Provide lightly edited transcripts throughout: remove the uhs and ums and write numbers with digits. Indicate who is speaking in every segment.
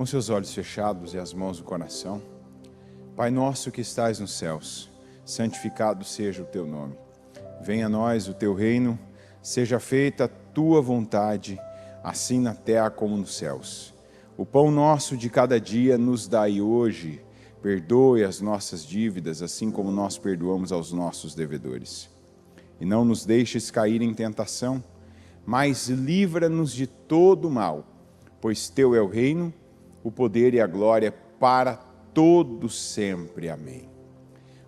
Speaker 1: Com seus olhos fechados e as mãos no coração. Pai nosso que estais nos céus, santificado seja o teu nome. Venha a nós o teu reino, seja feita a tua vontade, assim na terra como nos céus. O pão nosso de cada dia nos dai hoje. Perdoe as nossas dívidas, assim como nós perdoamos aos nossos devedores. E não nos deixes cair em tentação, mas livra-nos de todo mal, pois teu é o reino, o poder e a glória para todos sempre. Amém.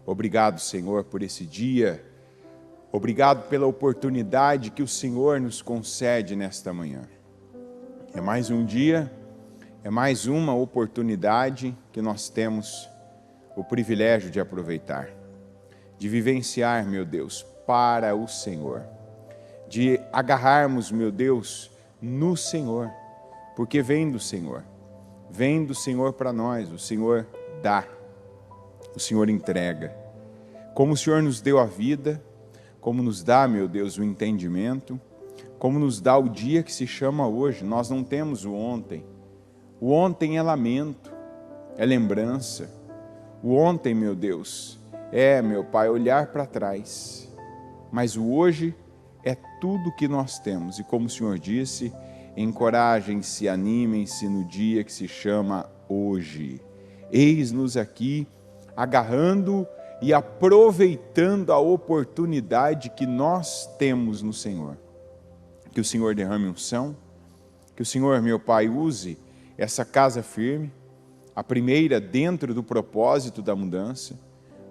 Speaker 1: Obrigado, Senhor, por esse dia. Obrigado pela oportunidade que o Senhor nos concede nesta manhã. É mais um dia, é mais uma oportunidade que nós temos o privilégio de aproveitar, de vivenciar, meu Deus, para o Senhor, de agarrarmos, meu Deus, no Senhor, porque vem do Senhor para nós, o Senhor dá, o Senhor entrega. Como o Senhor nos deu a vida, como nos dá, meu Deus, o entendimento, como nos dá o dia que se chama hoje. Nós não temos o ontem. O ontem é lamento, é lembrança. O ontem, meu Deus, é, meu Pai, olhar para trás. Mas o hoje é tudo que nós temos. E como o Senhor disse, encorajem-se, animem-se no dia que se chama hoje. Eis-nos aqui, agarrando e aproveitando a oportunidade que nós temos no Senhor. Que o Senhor derrame unção, que o Senhor, meu Pai, use essa casa firme, a primeira dentro do propósito da mudança,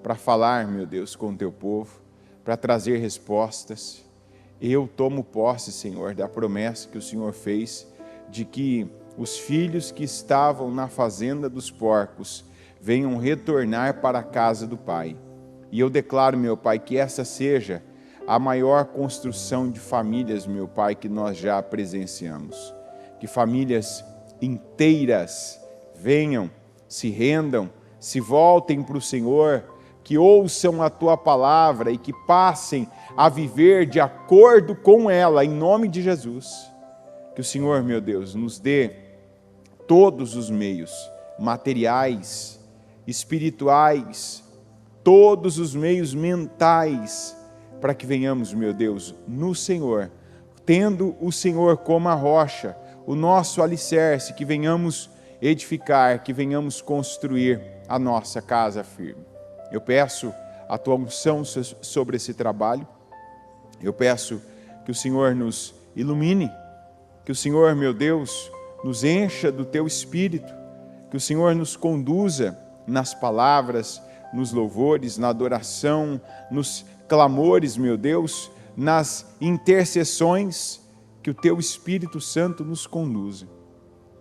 Speaker 1: para falar, meu Deus, com o teu povo, para trazer respostas. Eu tomo posse, Senhor, da promessa que o Senhor fez de que os filhos que estavam na fazenda dos porcos venham retornar para a casa do Pai. E eu declaro, meu Pai, que essa seja a maior construção de famílias, meu Pai, que nós já presenciamos. Que famílias inteiras venham, se rendam, se voltem para o Senhor, que ouçam a Tua palavra e que passem a viver de acordo com ela, em nome de Jesus. Que o Senhor, meu Deus, nos dê todos os meios materiais, espirituais, todos os meios mentais, para que venhamos, meu Deus, no Senhor, tendo o Senhor como a rocha, o nosso alicerce, que venhamos edificar, que venhamos construir a nossa casa firme. Eu peço a Tua unção sobre esse trabalho, eu peço que o Senhor nos ilumine, que o Senhor, meu Deus, nos encha do Teu Espírito, que o Senhor nos conduza nas palavras, nos louvores, na adoração, nos clamores, meu Deus, nas intercessões, que o Teu Espírito Santo nos conduza,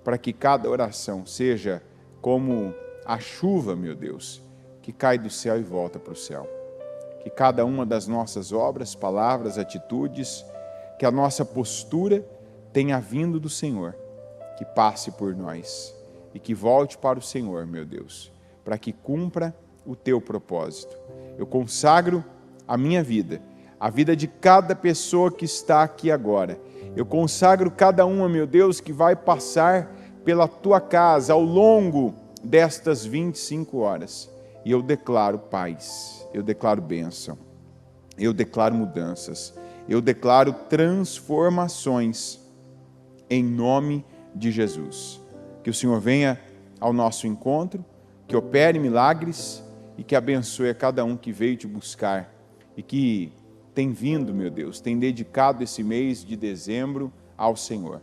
Speaker 1: para que cada oração seja como a chuva, meu Deus, que cai do céu e volta para o céu. Que cada uma das nossas obras, palavras, atitudes, que a nossa postura tenha vindo do Senhor, que passe por nós e que volte para o Senhor, meu Deus, para que cumpra o Teu propósito. Eu consagro a minha vida, a vida de cada pessoa que está aqui agora. Eu consagro cada uma, meu Deus, que vai passar pela Tua casa ao longo destas 25 horas. E eu declaro paz, eu declaro bênção, eu declaro mudanças, eu declaro transformações em nome de Jesus. Que o Senhor venha ao nosso encontro, que opere milagres e que abençoe a cada um que veio te buscar e que tem vindo, meu Deus, tem dedicado esse mês de dezembro ao Senhor.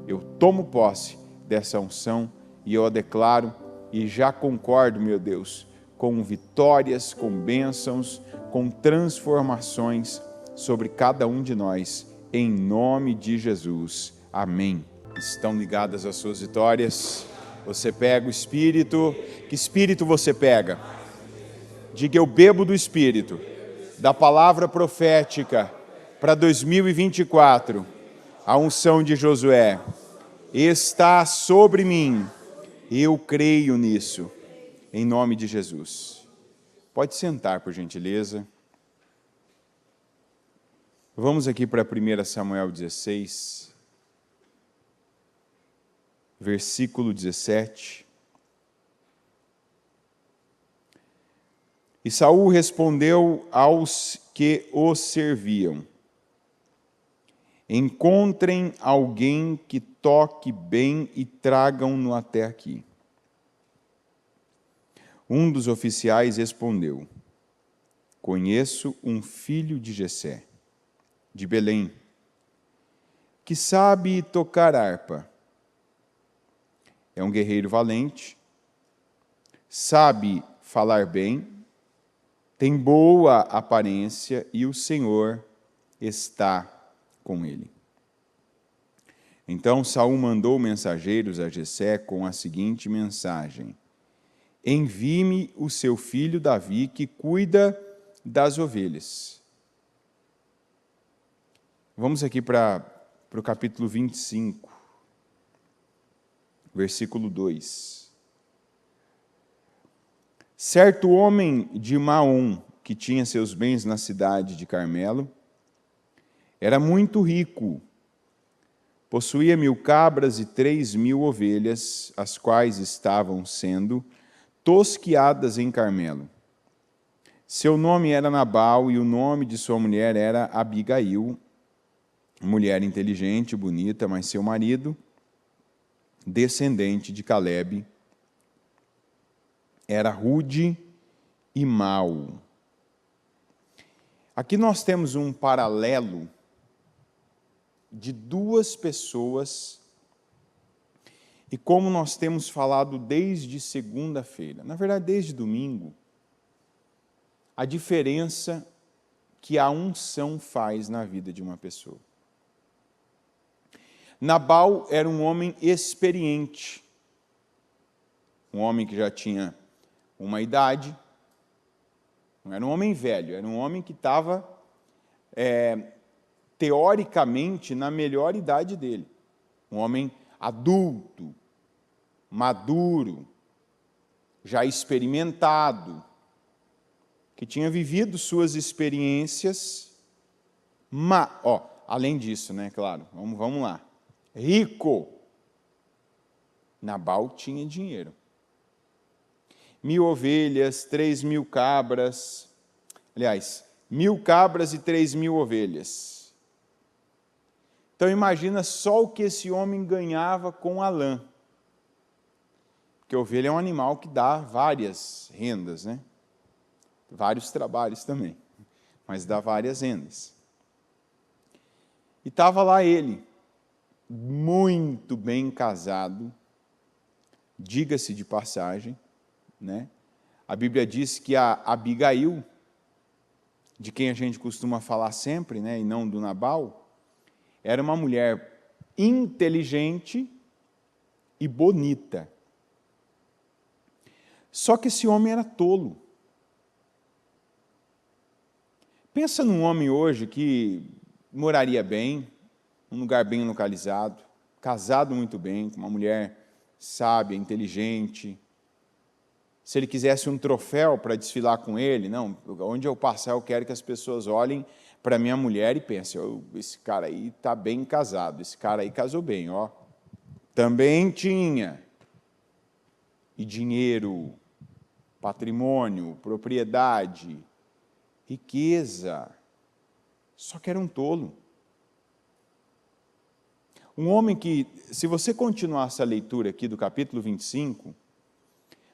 Speaker 1: Eu tomo posse dessa unção e eu a declaro e já concordo, meu Deus, com vitórias, com bênçãos, com transformações sobre cada um de nós, em nome de Jesus. Amém. Estão ligadas as suas vitórias? Você pega o Espírito. Que Espírito você pega? Diga: eu bebo do Espírito, da palavra profética para 2024. A unção de Josué está sobre mim. Eu creio nisso. Em nome de Jesus. Pode sentar, por gentileza. Vamos aqui para 1 Samuel 16. versículo 17. E Saul respondeu aos que o serviam: encontrem alguém que toque bem e tragam-no até aqui. Um dos oficiais respondeu: conheço um filho de Jessé, de Belém, que sabe tocar harpa. É um guerreiro valente, sabe falar bem, tem boa aparência e o Senhor está com ele. Então Saul mandou mensageiros a Jessé com a seguinte mensagem: envie-me o seu filho Davi, que cuida das ovelhas. Vamos aqui para o capítulo 25, versículo 2. Certo homem de Maom, que tinha seus bens na cidade de Carmelo, era muito rico, possuía 1000 cabras e 3000 ovelhas, as quais estavam sendo tosquiadas em Carmelo. Seu nome era Nabal e o nome de sua mulher era Abigail, mulher inteligente, bonita, mas seu marido, descendente de Calebe, era rude e mau. Aqui nós temos um paralelo de duas pessoas e como nós temos falado desde segunda-feira, na verdade desde domingo, a diferença que a unção faz na vida de uma pessoa. Nabal era um homem experiente, um homem que já tinha uma idade, não era um homem velho, era um homem que estava, teoricamente, na melhor idade dele. Um homem adulto, maduro, já experimentado, que tinha vivido suas experiências, além disso, né, claro, vamos lá, rico. Nabal tinha dinheiro. 1000 ovelhas, 3000 cabras, aliás, 1000 cabras e 3000 ovelhas. Então imagina só o que esse homem ganhava com a lã. Porque a ovelha é um animal que dá várias rendas, né? Vários trabalhos também, mas dá várias rendas. E estava lá ele, muito bem casado, diga-se de passagem, né? A Bíblia diz que a Abigail, de quem a gente costuma falar sempre, né, e não do Nabal, era uma mulher inteligente e bonita. Só que esse homem era tolo. Pensa num homem hoje que moraria bem, num lugar bem localizado, casado muito bem, com uma mulher sábia, inteligente. Se ele quisesse um troféu para desfilar com ele, não, onde eu passar eu quero que as pessoas olhem para minha mulher e pensem, esse cara aí está bem casado, esse cara aí casou bem, ó. Também tinha. E dinheiro, patrimônio, propriedade, riqueza. Só que era um tolo. Um homem que, se você continuar essa leitura aqui do capítulo 25,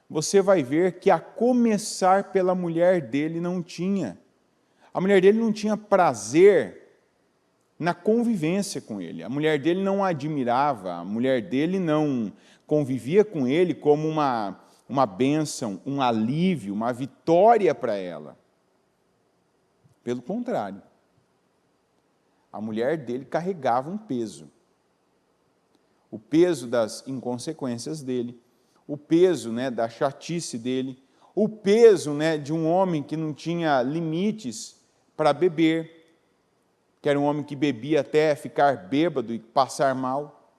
Speaker 1: você vai ver que a começar pela mulher dele não tinha. A mulher dele não tinha prazer na convivência com ele. A mulher dele não o admirava, a mulher dele não convivia com ele como uma bênção, um alívio, uma vitória para ela. Pelo contrário, a mulher dele carregava um peso. O peso das inconsequências dele, o peso, né, da chatice dele, o peso, né, de um homem que não tinha limites para beber, que era um homem que bebia até ficar bêbado e passar mal.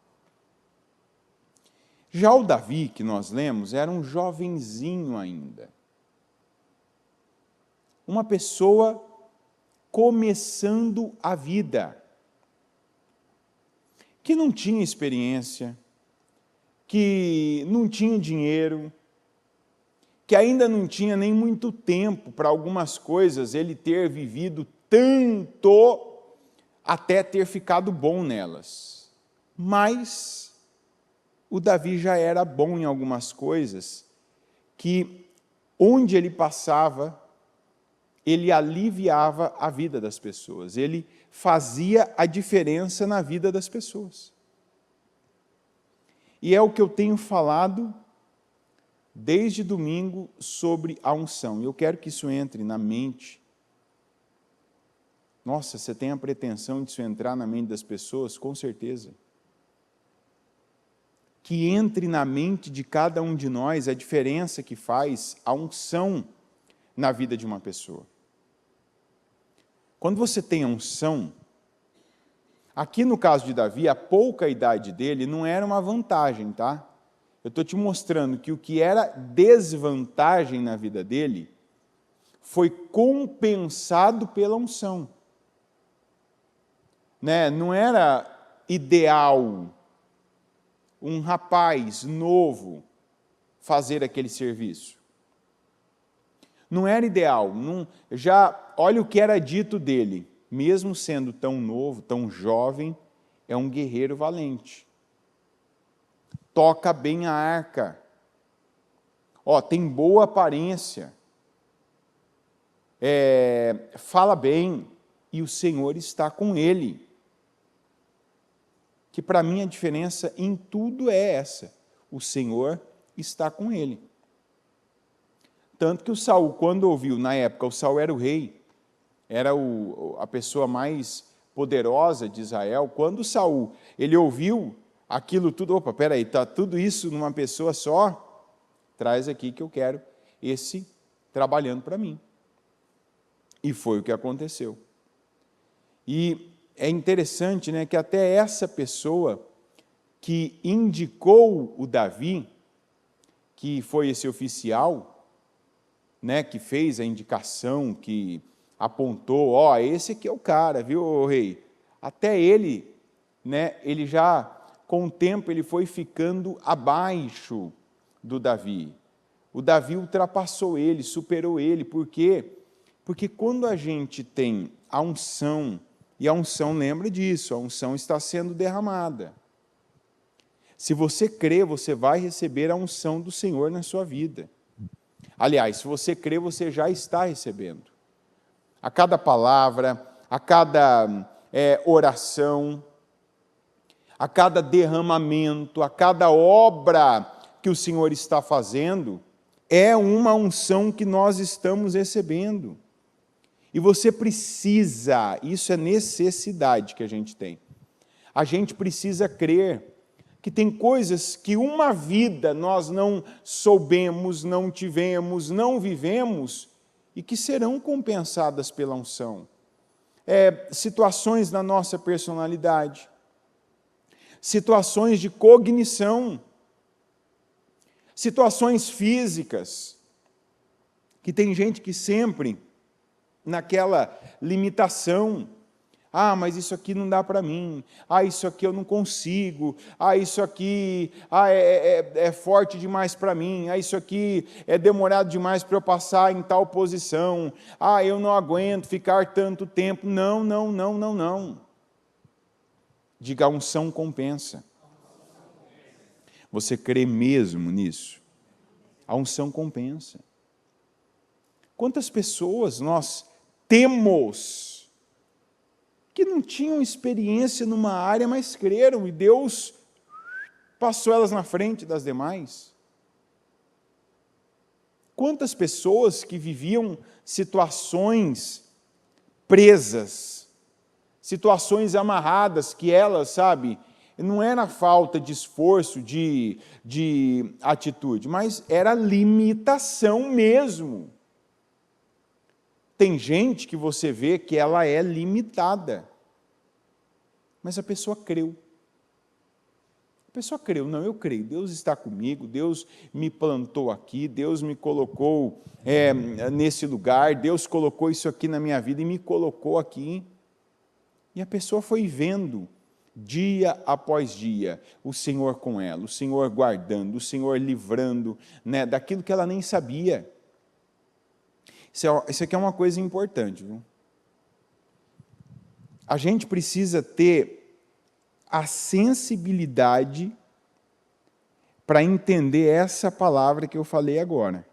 Speaker 1: Já o Davi, que nós lemos, era um jovenzinho ainda. Uma pessoa começando a vida, que não tinha experiência, que não tinha dinheiro, que ainda não tinha nem muito tempo para algumas coisas ele ter vivido tanto até ter ficado bom nelas. Mas o Davi já era bom em algumas coisas que, onde ele passava, ele aliviava a vida das pessoas, ele fazia a diferença na vida das pessoas. E é o que eu tenho falado desde domingo sobre a unção. Eu quero que isso entre na mente. Nossa, você tem a pretensão de isso entrar na mente das pessoas? Com certeza. Que entre na mente de cada um de nós a diferença que faz a unção na vida de uma pessoa. Quando você tem a unção, aqui no caso de Davi, a pouca idade dele não era uma vantagem, tá? Eu estou te mostrando que o que era desvantagem na vida dele foi compensado pela unção. Né? Não era ideal um rapaz novo fazer aquele serviço. Não era ideal. Olha o que era dito dele. Mesmo sendo tão novo, tão jovem, é um guerreiro valente. Toca bem a arca, tem boa aparência, fala bem, e o Senhor está com ele. Que para mim a diferença em tudo é essa, o Senhor está com ele. Tanto que o Saul, quando ouviu, na época, o Saul era o rei, era a pessoa mais poderosa de Israel, quando o Saul, ele ouviu aquilo tudo, peraí, está tudo isso numa pessoa só? Traz aqui que eu quero esse trabalhando para mim. E foi o que aconteceu. E é interessante, né, que até essa pessoa que indicou o Davi, que foi esse oficial, né, que fez a indicação, que apontou, esse aqui é o cara, viu, rei? Até ele, né, ele já... Com o tempo, ele foi ficando abaixo do Davi. O Davi ultrapassou ele, superou ele. Por quê? Porque quando a gente tem a unção, e a unção lembra disso, a unção está sendo derramada. Se você crê, você vai receber a unção do Senhor na sua vida. Aliás, se você crê, você já está recebendo. A cada palavra, a cada oração, a cada derramamento, a cada obra que o Senhor está fazendo, é uma unção que nós estamos recebendo. E você precisa, isso é necessidade que a gente tem. A gente precisa crer que tem coisas que uma vida nós não soubemos, não tivemos, não vivemos, e que serão compensadas pela unção. Situações na nossa personalidade, situações de cognição, situações físicas, que tem gente que sempre naquela limitação, mas isso aqui não dá para mim, isso aqui eu não consigo, isso aqui é forte demais para mim, isso aqui é demorado demais para eu passar em tal posição, eu não aguento ficar tanto tempo. Não. Diga, a unção compensa. Você crê mesmo nisso? A unção compensa. Quantas pessoas nós temos que não tinham experiência numa área, mas creram, e Deus passou elas na frente das demais? Quantas pessoas que viviam situações presas, situações amarradas, que elas, não era falta de esforço, de atitude, mas era limitação mesmo. Tem gente que você vê que ela é limitada, mas a pessoa creu. A pessoa creu, não, eu creio, Deus está comigo, Deus me plantou aqui, Deus me colocou nesse lugar, Deus colocou isso aqui na minha vida e me colocou aqui. E a pessoa foi vendo dia após dia, o Senhor com ela, o Senhor guardando, o Senhor livrando, né, daquilo que ela nem sabia. Isso aqui é uma coisa importante, viu? A gente precisa ter a sensibilidade para entender essa palavra que eu falei agora.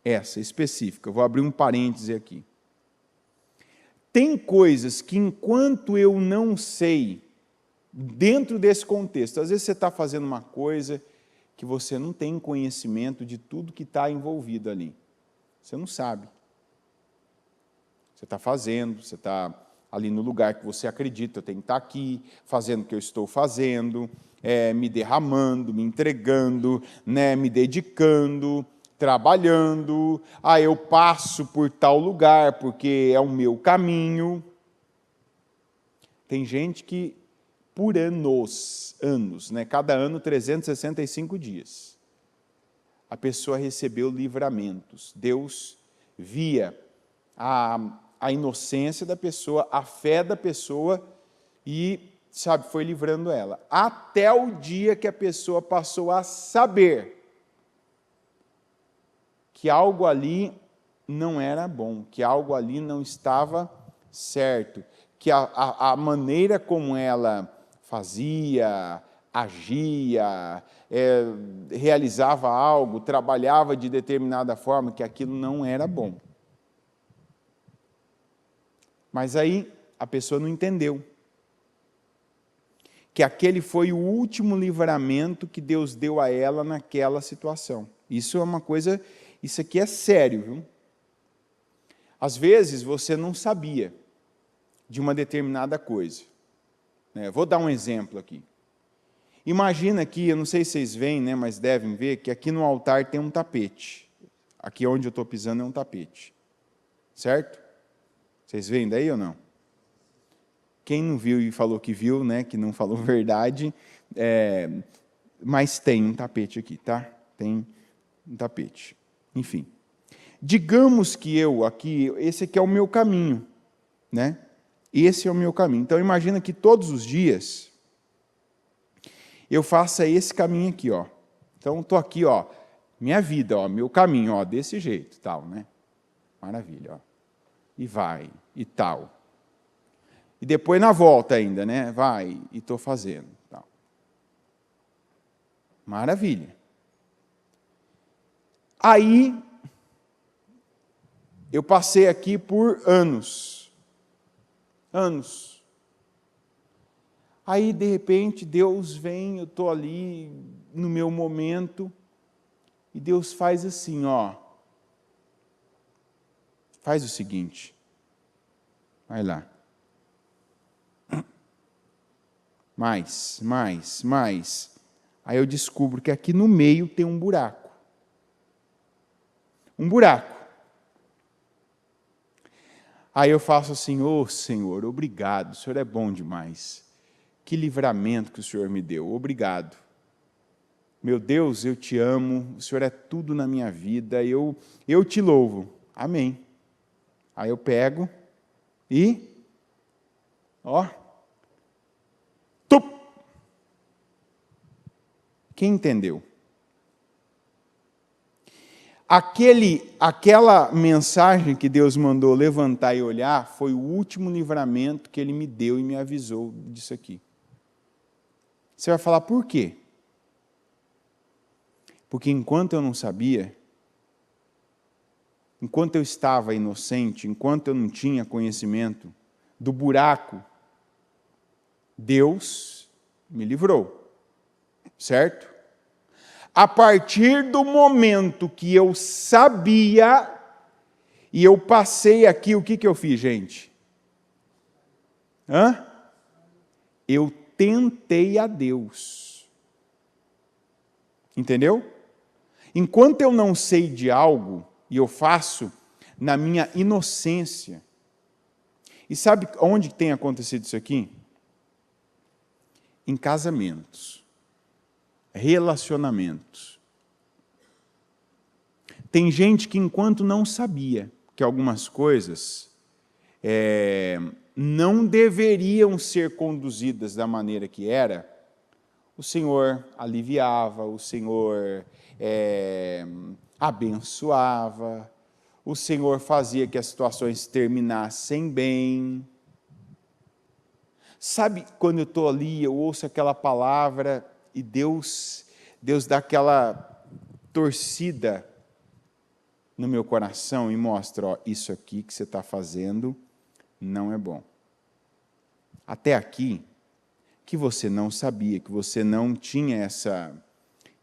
Speaker 1: Essa específica. Eu vou abrir um parêntese aqui. Tem coisas que, enquanto eu não sei, dentro desse contexto, às vezes você está fazendo uma coisa que você não tem conhecimento de tudo que está envolvido ali. Você não sabe. Você está fazendo, você está ali no lugar que você acredita, eu tenho que estar aqui, fazendo o que eu estou fazendo, me derramando, me entregando, né, me dedicando, trabalhando, eu passo por tal lugar porque é o meu caminho. Tem gente que, por anos, né, cada ano 365 dias, a pessoa recebeu livramentos. Deus via a inocência da pessoa, a fé da pessoa e, foi livrando ela. Até o dia que a pessoa passou a saber que algo ali não era bom, que algo ali não estava certo, que a maneira como ela fazia, agia, realizava algo, trabalhava de determinada forma, que aquilo não era bom. Mas aí a pessoa não entendeu que aquele foi o último livramento que Deus deu a ela naquela situação. Isso é uma coisa... Isso aqui é sério, viu? Às vezes você não sabia de uma determinada coisa. Vou dar um exemplo aqui. Imagina aqui, eu não sei se vocês veem, né, mas devem ver, que aqui no altar tem um tapete. Aqui onde eu estou pisando é um tapete. Certo? Vocês veem daí ou não? Quem não viu e falou que viu, né, que não falou verdade, mas tem um tapete aqui, tá? Tem um tapete. Enfim, digamos que esse aqui é o meu caminho, né? Esse é o meu caminho. Então, imagina que todos os dias eu faça esse caminho aqui, ó. Então, estou aqui, ó, minha vida, ó, meu caminho, ó, desse jeito, tal, né? Maravilha, ó. E vai, e tal. E depois na volta ainda, né? Vai, e estou fazendo, tal. Maravilha. Aí, eu passei aqui por anos. Anos. Aí, de repente, Deus vem, eu estou ali no meu momento, e Deus faz assim, ó. Faz o seguinte. Vai lá. Mais. Aí eu descubro que aqui no meio tem um buraco. Um buraco. Aí eu faço assim, Senhor, obrigado, o Senhor é bom demais. Que livramento que o Senhor me deu, obrigado. Meu Deus, eu te amo, o Senhor é tudo na minha vida, eu te louvo. Amém. Aí eu pego e, tup! Quem entendeu? Aquela mensagem que Deus mandou levantar e olhar foi o último livramento que Ele me deu e me avisou disso aqui. Você vai falar, por quê? Porque enquanto eu não sabia, enquanto eu estava inocente, enquanto eu não tinha conhecimento do buraco, Deus me livrou. Certo? A partir do momento que eu sabia, e eu passei aqui, o que eu fiz, gente? Eu tentei a Deus. Entendeu? Enquanto eu não sei de algo, e eu faço na minha inocência, e sabe onde tem acontecido isso aqui? Em casamentos. Relacionamentos. Tem gente que, enquanto não sabia que algumas coisas não deveriam ser conduzidas da maneira que era, o Senhor aliviava, o Senhor abençoava, o Senhor fazia que as situações terminassem bem. Sabe quando eu estou ali, eu ouço aquela palavra e Deus dá aquela torcida no meu coração e mostra, ó, isso aqui que você está fazendo não é bom. Até aqui, que você não sabia, que você não tinha essa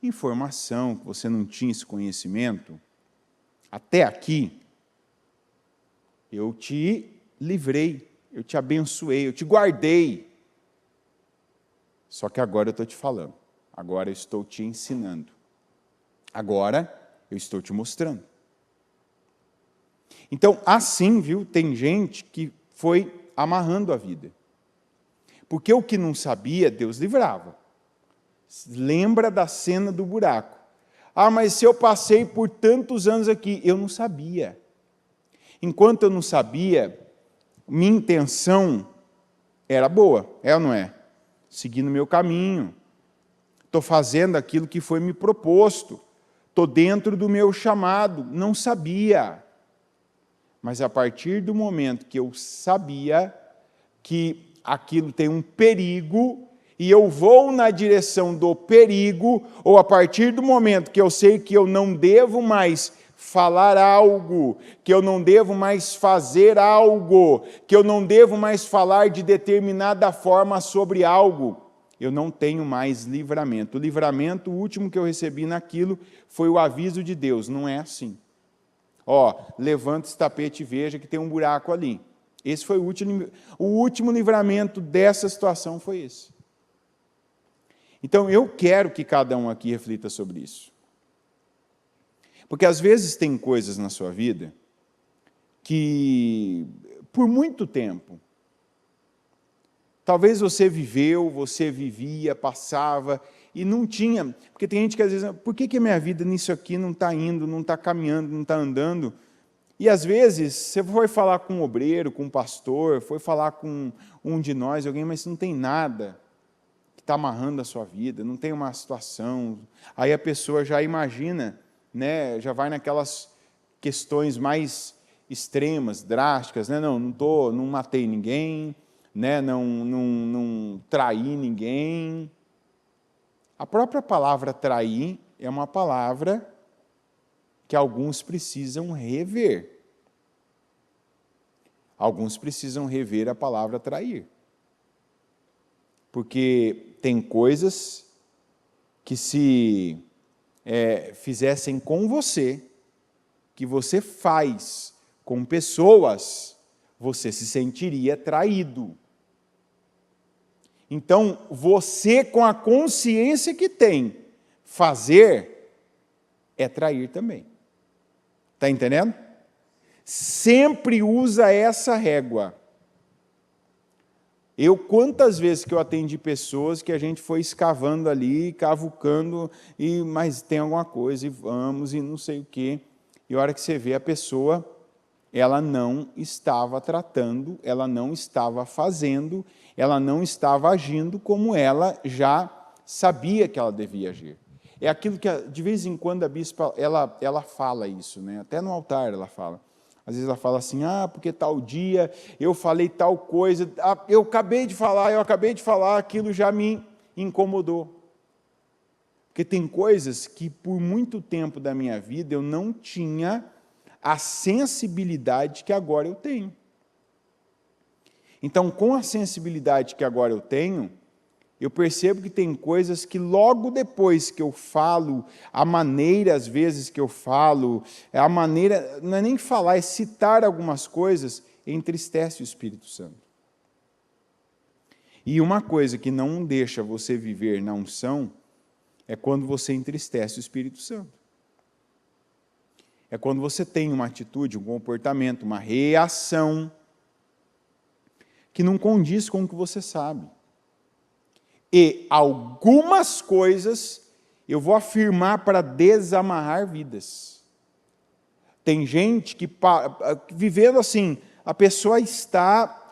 Speaker 1: informação, que você não tinha esse conhecimento, até aqui, eu te livrei, eu te abençoei, eu te guardei. Só que agora eu estou te falando, agora eu estou te ensinando, agora eu estou te mostrando. Então, assim, viu, tem gente que foi amarrando a vida. Porque o que não sabia, Deus livrava. Lembra da cena do buraco. Ah, mas se eu passei por tantos anos aqui, eu não sabia. Enquanto eu não sabia, minha intenção era boa, é ou não é? Seguindo o meu caminho. Estou fazendo aquilo que foi me proposto. Estou dentro do meu chamado. Não sabia. Mas a partir do momento que eu sabia que aquilo tem um perigo, e eu vou na direção do perigo, ou a partir do momento que eu sei que eu não devo mais falar algo, que eu não devo mais fazer algo, que eu não devo mais falar de determinada forma sobre algo, eu não tenho mais livramento. O livramento, o último que eu recebi naquilo, foi o aviso de Deus, não é assim. Ó, levanta esse tapete e veja que tem um buraco ali. Esse foi o último livramento dessa situação, foi esse. Então, eu quero que cada um aqui reflita sobre isso. Porque, às vezes, tem coisas na sua vida que, por muito tempo, talvez você viveu, você vivia, passava, e não tinha... Porque tem gente que, às vezes, por que a minha vida nisso aqui não está indo, não está caminhando, não está andando? E, às vezes, você foi falar com um obreiro, com um pastor, foi falar com um de nós, alguém, mas não tem nada que está amarrando a sua vida, não tem uma situação. Aí a pessoa já imagina, né, já vai naquelas questões mais extremas, drásticas, né? Não matei ninguém, né? não traí ninguém. A própria palavra trair é uma palavra que alguns precisam rever. Alguns precisam rever a palavra trair. Porque tem coisas que se fizessem com você, que você faz com pessoas, você se sentiria traído. Então, você, com a consciência que tem, fazer é trair também. Está entendendo? Sempre usa essa régua. Quantas vezes que eu atendi pessoas que a gente foi escavando ali, cavucando, mas tem alguma coisa, e vamos, e não sei o quê. E a hora que você vê a pessoa, ela não estava tratando, ela não estava fazendo, ela não estava agindo como ela já sabia que ela devia agir. É aquilo que, de vez em quando, a bispa, ela fala isso, né? Até no altar ela fala. Às vezes ela fala assim, porque tal dia eu falei tal coisa, eu acabei de falar, aquilo já me incomodou. Porque tem coisas que, por muito tempo da minha vida, eu não tinha a sensibilidade que agora eu tenho. Então, com a sensibilidade que agora eu tenho, eu percebo que tem coisas que logo depois que eu falo, a maneira, às vezes, que eu falo, a maneira, não é nem falar, é citar algumas coisas, entristece o Espírito Santo. E uma coisa que não deixa você viver na unção é quando você entristece o Espírito Santo. É quando você tem uma atitude, um comportamento, uma reação que não condiz com o que você sabe. E algumas coisas eu vou afirmar para desamarrar vidas. Tem gente que vivendo assim, a pessoa está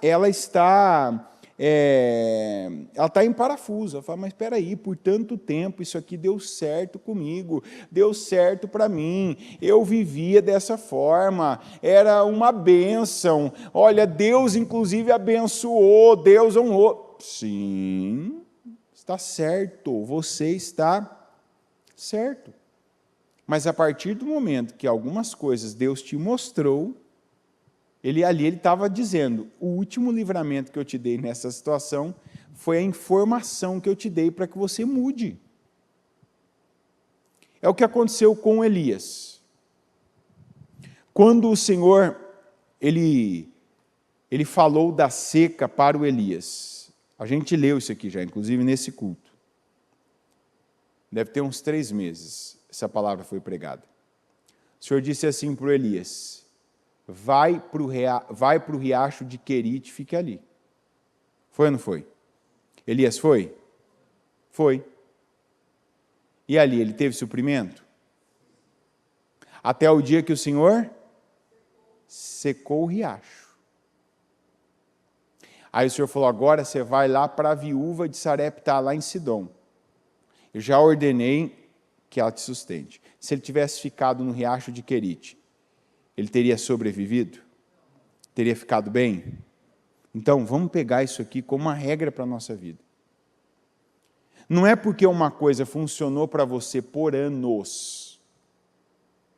Speaker 1: em parafuso. Ela fala, mas espera aí, por tanto tempo isso aqui deu certo comigo, deu certo para mim, eu vivia dessa forma, era uma bênção, olha, Deus inclusive abençoou, Deus honrou. Sim, está certo, você está certo. Mas a partir do momento que algumas coisas Deus te mostrou, ele estava dizendo, o último livramento que eu te dei nessa situação foi a informação que eu te dei para que você mude. É o que aconteceu com Elias. Quando o Senhor, ele falou da seca para o Elias, a gente leu isso aqui já, inclusive nesse culto. Deve ter uns 3 meses, essa palavra foi pregada. O Senhor disse assim para o Elias, vai para o riacho de Querite, fique ali. Foi ou não foi? Elias foi? Foi. E ali ele teve suprimento? Até o dia que o Senhor secou o riacho. Aí o Senhor falou, agora você vai lá para a viúva de Sarepta, lá em Sidom. Eu já ordenei que ela te sustente. Se ele tivesse ficado no riacho de Querite, ele teria sobrevivido? Teria ficado bem? Então, vamos pegar isso aqui como uma regra para a nossa vida. Não é porque uma coisa funcionou para você por anos,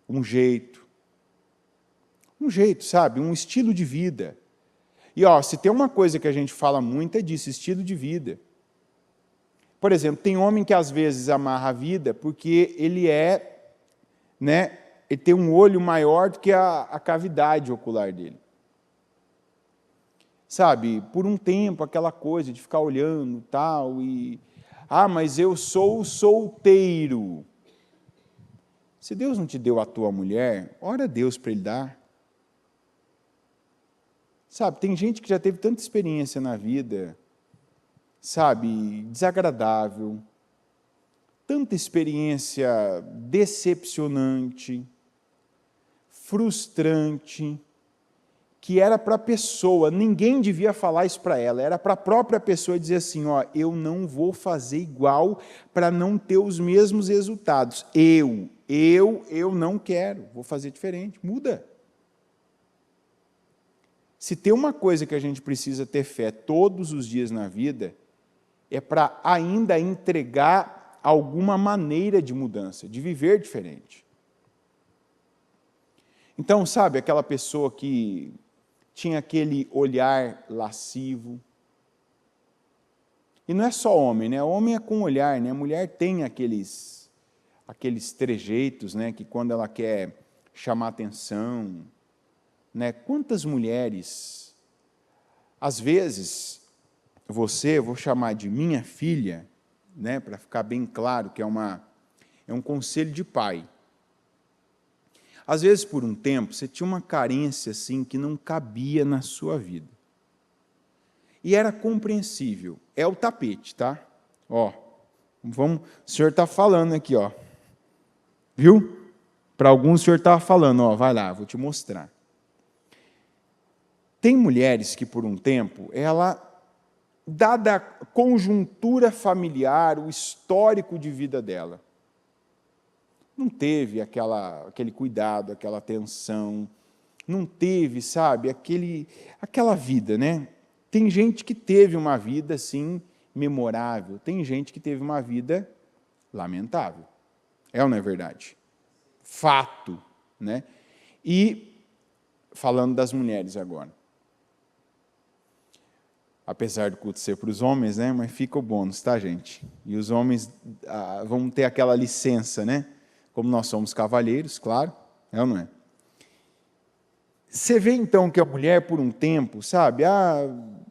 Speaker 1: um jeito, sabe? Um estilo de vida. E, se tem uma coisa que a gente fala muito é disso, estilo de vida. Por exemplo, tem homem que às vezes amarra a vida porque ele ele tem um olho maior do que a cavidade ocular dele. Sabe, por um tempo, aquela coisa de ficar olhando tal, mas eu sou solteiro. Se Deus não te deu a tua mulher, ora a Deus para Ele dar. Sabe, tem gente que já teve tanta experiência na vida, sabe, desagradável, tanta experiência decepcionante, frustrante, que era para a pessoa, ninguém devia falar isso para ela, era para a própria pessoa dizer assim, eu não vou fazer igual para não ter os mesmos resultados. Eu não quero, vou fazer diferente, muda. Se tem uma coisa que a gente precisa ter fé todos os dias na vida, é para ainda entregar alguma maneira de mudança, de viver diferente. Então, sabe, aquela pessoa que tinha aquele olhar lascivo. E não é só homem, né? O homem é com olhar, né? A mulher tem aqueles trejeitos, né? Que quando ela quer chamar atenção, né? Quantas mulheres, às vezes, vou chamar de minha filha, né? Para ficar bem claro que é um conselho de pai. Às vezes, por um tempo, você tinha uma carência assim que não cabia na sua vida. E era compreensível. É o tapete, tá? O senhor está falando aqui, viu? Para alguns o senhor estava falando, vai lá, vou te mostrar. Tem mulheres que, por um tempo, dada a conjuntura familiar, o histórico de vida dela, não teve aquele cuidado, aquela atenção, não teve, sabe, aquela vida, né? Tem gente que teve uma vida, assim, memorável, tem gente que teve uma vida lamentável. É ou não é verdade? Fato, né? E, falando das mulheres agora, apesar do culto ser para os homens, né? Mas fica o bônus, tá, gente? E os homens vão ter aquela licença, né? Como nós somos cavalheiros, claro, é ou não é? Você vê então que a mulher, por um tempo, sabe,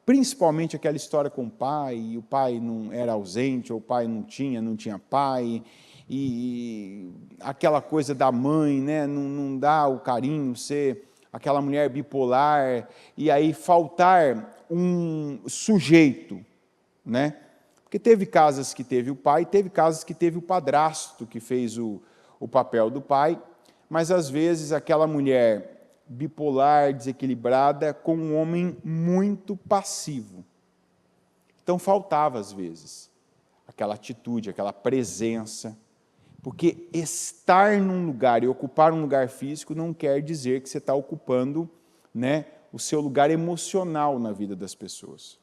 Speaker 1: principalmente aquela história com o pai não era ausente, ou o pai não tinha pai, e aquela coisa da mãe, né, não dá o carinho, ser aquela mulher bipolar, e aí faltar um sujeito, né? Porque teve casas que teve o pai, teve casas que teve o padrasto que fez o papel do pai, mas às vezes aquela mulher bipolar, desequilibrada, com um homem muito passivo. Então faltava às vezes aquela atitude, aquela presença, porque estar num lugar e ocupar um lugar físico não quer dizer que você está ocupando, né, o seu lugar emocional na vida das pessoas.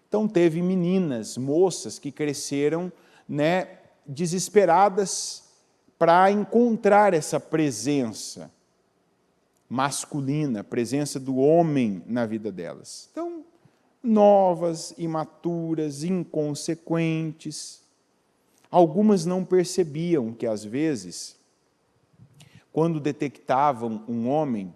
Speaker 1: Então teve meninas, moças que cresceram, né, desesperadas para encontrar essa presença masculina, a presença do homem na vida delas. Então, novas, imaturas, inconsequentes. Algumas não percebiam que, às vezes, quando detectavam um homem,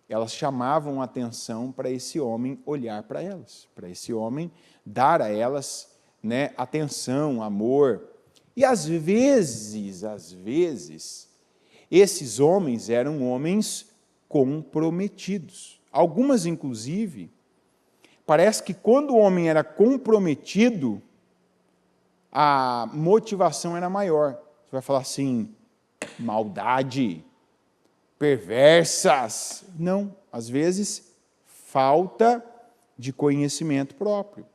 Speaker 1: elas chamavam a atenção para esse homem olhar para elas, para esse homem dar a elas, né, atenção, amor. E às vezes, esses homens eram homens comprometidos. Algumas, inclusive, parece que quando o homem era comprometido, a motivação era maior. Você vai falar assim, maldade, perversas. Não, às vezes, falta de conhecimento próprio,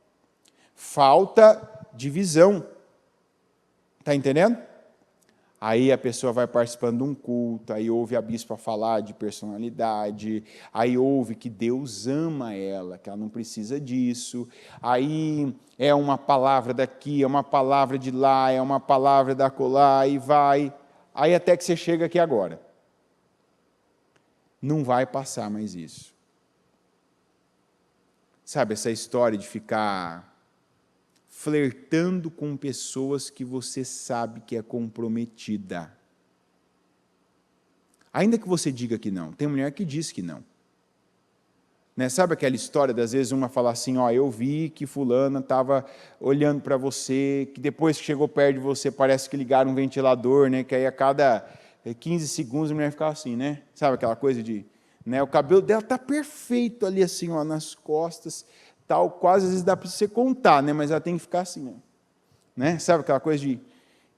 Speaker 1: falta de visão. Está entendendo? Aí a pessoa vai participando de um culto, aí ouve a bispa falar de personalidade, aí ouve que Deus ama ela, que ela não precisa disso, aí é uma palavra daqui, é uma palavra de lá, é uma palavra da acolá, e vai, aí até que você chega aqui agora. Não vai passar mais isso. Sabe, essa história de ficar flertando com pessoas que você sabe que é comprometida. Ainda que você diga que não. Tem mulher que diz que não. Né? Sabe aquela história, das vezes uma fala assim, ó, eu vi que fulana estava olhando para você, que depois que chegou perto de você parece que ligaram um ventilador, né? Que aí a cada 15 segundos a mulher ficava assim, né? Sabe aquela coisa de... Né? O cabelo dela está perfeito ali assim, ó, nas costas, tal, quase às vezes dá para você contar, né? Mas ela tem que ficar assim, né? Sabe aquela coisa de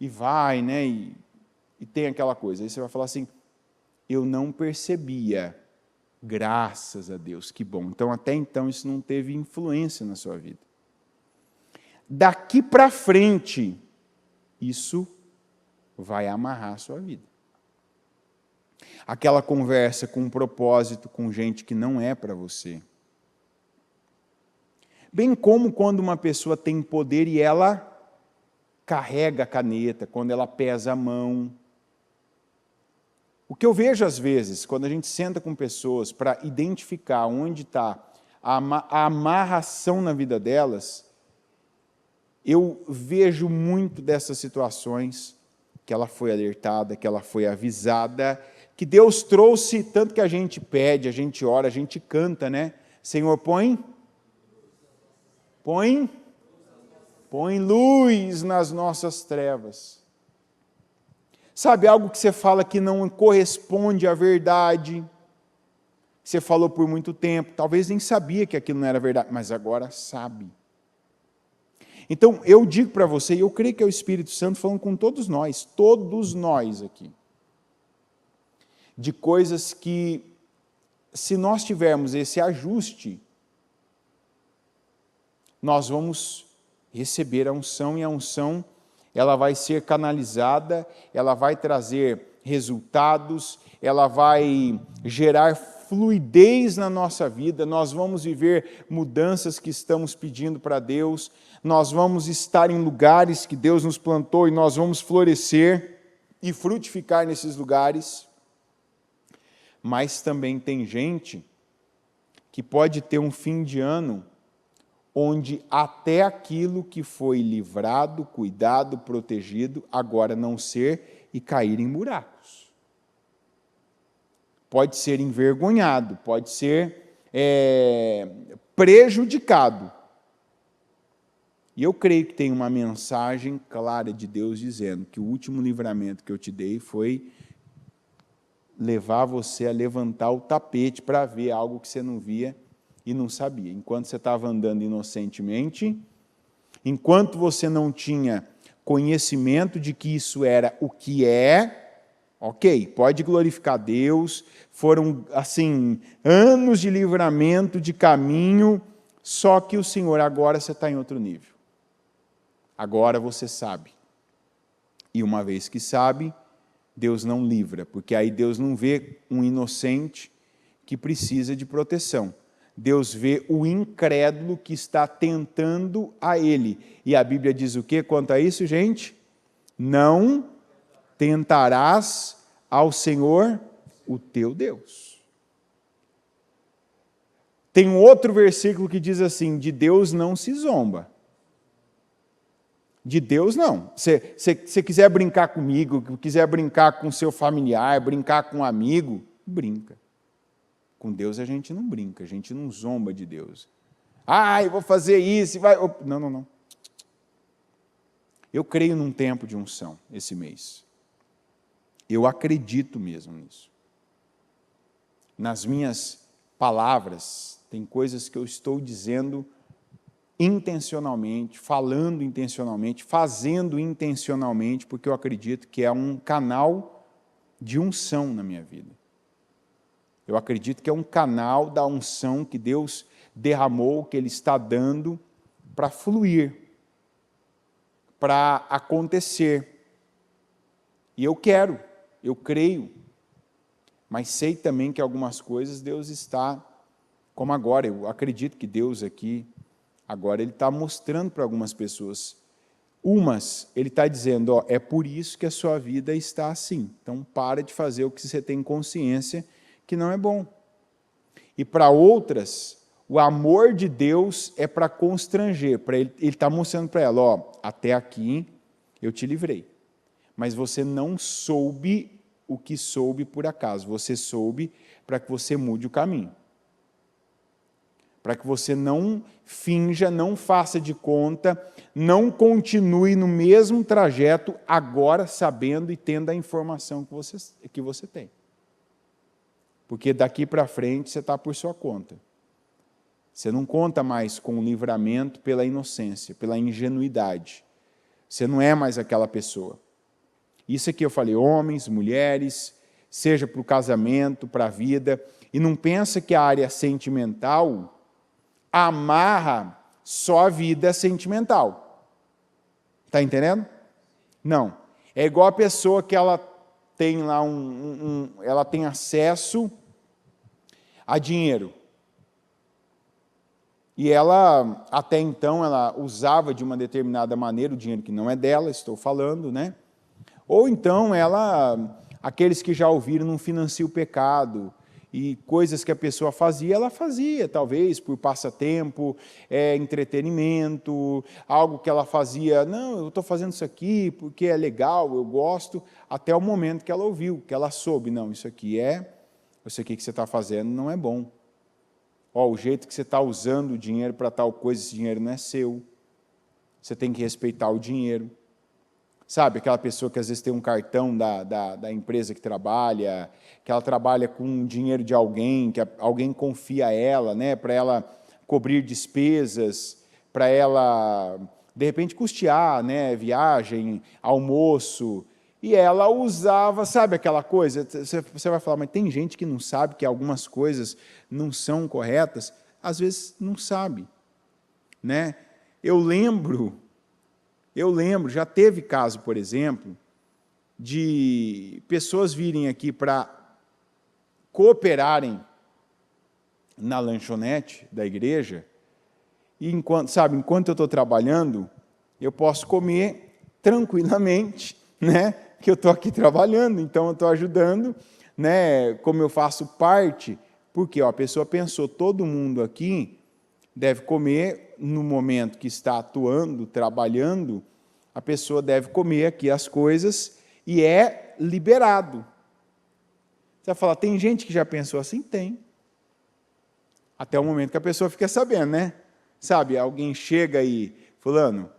Speaker 1: e vai, né? E tem aquela coisa. Aí você vai falar assim, eu não percebia, graças a Deus, que bom. Então, até então, isso não teve influência na sua vida. Daqui para frente, isso vai amarrar a sua vida. Aquela conversa com um propósito, com gente que não é para você. Bem como quando uma pessoa tem poder e ela carrega a caneta, quando ela pesa a mão. O que eu vejo às vezes, quando a gente senta com pessoas para identificar onde está a amarração na vida delas, eu vejo muito dessas situações que ela foi alertada, que ela foi avisada, que Deus trouxe, tanto que a gente pede, a gente ora, a gente canta, né? Senhor, põe luz nas nossas trevas. Sabe, algo que você fala que não corresponde à verdade, que você falou por muito tempo, talvez nem sabia que aquilo não era verdade, mas agora sabe. Então, eu digo para você, e eu creio que é o Espírito Santo falando com todos nós aqui, de coisas que, se nós tivermos esse ajuste, nós vamos receber a unção, e a unção, ela vai ser canalizada, ela vai trazer resultados, ela vai gerar fluidez na nossa vida, nós vamos viver mudanças que estamos pedindo para Deus, nós vamos estar em lugares que Deus nos plantou e nós vamos florescer e frutificar nesses lugares. Mas também tem gente que pode ter um fim de ano onde até aquilo que foi livrado, cuidado, protegido, agora não ser e cair em buracos. Pode ser envergonhado, pode ser prejudicado. E eu creio que tem uma mensagem clara de Deus dizendo que o último livramento que eu te dei foi levar você a levantar o tapete para ver algo que você não via e não sabia. Enquanto você estava andando inocentemente, enquanto você não tinha conhecimento de que isso era o que é, Ok, pode glorificar Deus, foram, assim, anos de livramento, de caminho, só que o Senhor, agora você está em outro nível. Agora você sabe. E uma vez que sabe, Deus não livra, porque aí Deus não vê um inocente que precisa de proteção. Deus vê o incrédulo que está tentando a Ele. E a Bíblia diz o quê quanto a isso, gente? Não tentarás ao Senhor, o teu Deus. Tem um outro versículo que diz assim, de Deus não se zomba. De Deus não. Se quiser brincar comigo, quiser brincar com seu familiar, brincar com um amigo, brinca. Com Deus a gente não brinca, a gente não zomba de Deus. Eu vou fazer isso, vai... Não. Eu creio num tempo de unção esse mês. Eu acredito mesmo nisso. Nas minhas palavras, tem coisas que eu estou dizendo intencionalmente, falando intencionalmente, fazendo intencionalmente, porque eu acredito que é um canal de unção na minha vida. Eu acredito que é um canal da unção que Deus derramou, que Ele está dando para fluir, para acontecer. E eu quero, eu creio, mas sei também que algumas coisas Deus está, como agora, eu acredito que Deus aqui, agora Ele está mostrando para algumas pessoas. Umas, Ele está dizendo, é por isso que a sua vida está assim. Então, para de fazer o que você tem consciência que não é bom. E para outras, o amor de Deus é para constranger. Ele está mostrando para ela, até aqui eu te livrei. Mas você não soube o que soube por acaso. Você soube para que você mude o caminho. Para que você não finja, não faça de conta, não continue no mesmo trajeto, agora sabendo e tendo a informação que você tem. Porque daqui para frente você está por sua conta. Você não conta mais com o livramento pela inocência, pela ingenuidade. Você não é mais aquela pessoa. Isso aqui eu falei, homens, mulheres, seja para o casamento, para a vida, e não pensa que a área sentimental amarra só a vida sentimental. Está entendendo? Não. É igual a pessoa que ela tem lá ela tem acesso a dinheiro. E ela, até então, ela usava de uma determinada maneira o dinheiro que não é dela, estou falando, né? Ou então aqueles que já ouviram, não financia o pecado, e coisas que a pessoa fazia, ela fazia, talvez, por passatempo, entretenimento, algo que ela fazia, não, eu estou fazendo isso aqui porque é legal, eu gosto, até o momento que ela ouviu, que ela soube, não, isso aqui que você está fazendo não é bom. O jeito que você está usando o dinheiro para tal coisa, esse dinheiro não é seu. Você tem que respeitar o dinheiro. Sabe, aquela pessoa que às vezes tem um cartão da empresa que trabalha, que ela trabalha com dinheiro de alguém, que alguém confia a ela, né, para ela cobrir despesas, para ela, de repente, custear, né, viagem, almoço, e ela usava, sabe aquela coisa? Você vai falar, mas tem gente que não sabe que algumas coisas não são corretas? Às vezes não sabe, né? Eu lembro, já teve caso, por exemplo, de pessoas virem aqui para cooperarem na lanchonete da igreja, e enquanto eu estou trabalhando, eu posso comer tranquilamente, né? Que eu estou aqui trabalhando, então eu estou ajudando, né? Como eu faço parte, porque a pessoa pensou, todo mundo aqui deve comer no momento que está atuando, trabalhando, a pessoa deve comer aqui as coisas e é liberado. Você vai falar, tem gente que já pensou assim? Tem. Até o momento que a pessoa fica sabendo, né? Sabe, alguém chega aí, fulano,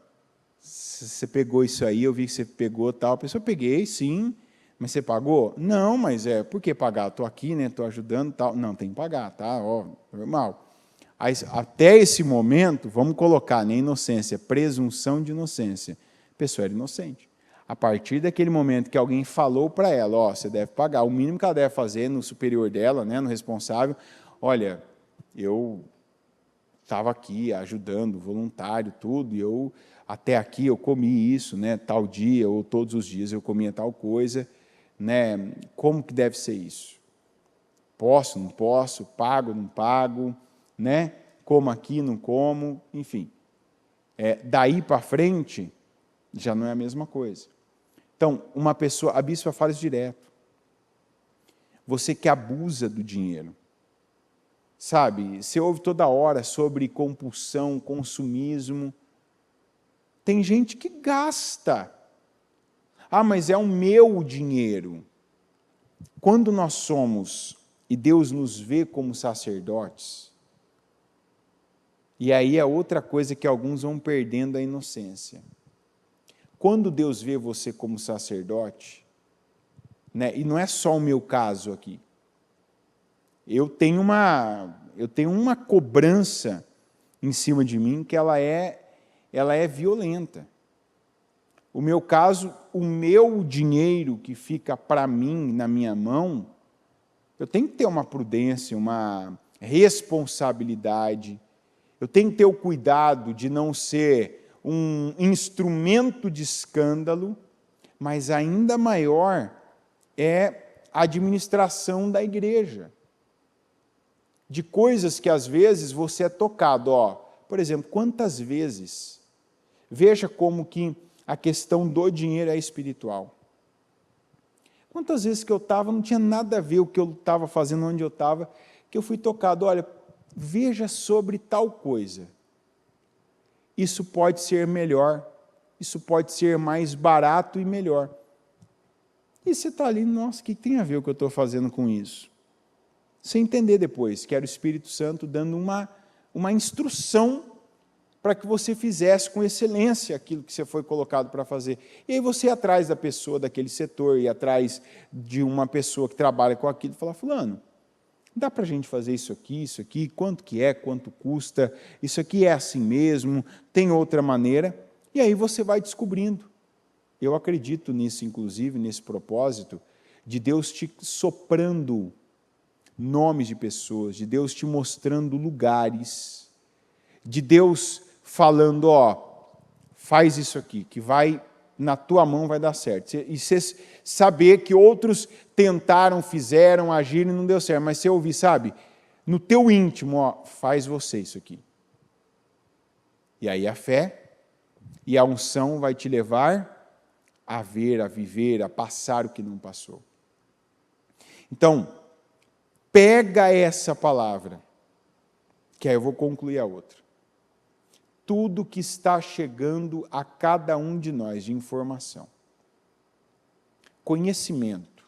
Speaker 1: você pegou isso aí, eu vi que você pegou tal. A pessoa, peguei, sim, mas você pagou? Não, mas por que pagar? Estou aqui, né? Estou ajudando tal. Não, tem que pagar, tá? Normal. Aí, até esse momento, vamos colocar na inocência, presunção de inocência. A pessoa era inocente. A partir daquele momento que alguém falou para ela, ó, você deve pagar, o mínimo que ela deve fazer no superior dela, né, no responsável, olha, eu estava aqui ajudando, voluntário, tudo, e até aqui eu comi isso, né, tal dia, ou todos os dias eu comia tal coisa, né, como que deve ser isso? Posso, não posso, pago, não pago, né, como aqui, não como, enfim. Daí para frente, já não é a mesma coisa. Então, uma pessoa, a bispa fala isso direto, você que abusa do dinheiro, sabe, você ouve toda hora sobre compulsão, consumismo, tem gente que gasta, mas é o meu dinheiro. Quando nós somos, e Deus nos vê como sacerdotes, e aí é outra coisa que alguns vão perdendo a inocência. Quando Deus vê você como sacerdote, né, e não é só o meu caso aqui, eu tenho uma cobrança em cima de mim que ela é violenta. O meu caso, o meu dinheiro que fica para mim, na minha mão, eu tenho que ter uma prudência, uma responsabilidade, eu tenho que ter o cuidado de não ser um instrumento de escândalo, mas ainda maior é a administração da igreja, de coisas que às vezes você é tocado. Por exemplo, quantas vezes, veja como que a questão do dinheiro é espiritual. Quantas vezes que eu estava, não tinha nada a ver o que eu estava fazendo, onde eu estava, que eu fui tocado, olha, veja sobre tal coisa. Isso pode ser melhor, isso pode ser mais barato e melhor. E você está ali, nossa, o que tem a ver o que eu estou fazendo com isso? Você entender depois que era o Espírito Santo dando uma instrução para que você fizesse com excelência aquilo que você foi colocado para fazer. E aí você ia atrás da pessoa daquele setor, ia atrás de uma pessoa que trabalha com aquilo, e falar, fulano, dá para a gente fazer isso aqui, quanto que é, quanto custa, isso aqui é assim mesmo, tem outra maneira, e aí você vai descobrindo. Eu acredito nisso, inclusive, nesse propósito, de Deus te soprando nomes de pessoas, de Deus te mostrando lugares, de Deus falando, faz isso aqui, que vai, na tua mão vai dar certo. E você saber que outros tentaram, fizeram, agiram e não deu certo, mas você ouvir, sabe, no teu íntimo, faz você isso aqui. E aí a fé e a unção vai te levar a ver, a viver, a passar o que não passou. Então, pega essa palavra, que aí eu vou concluir a outra. Tudo que está chegando a cada um de nós de informação, conhecimento,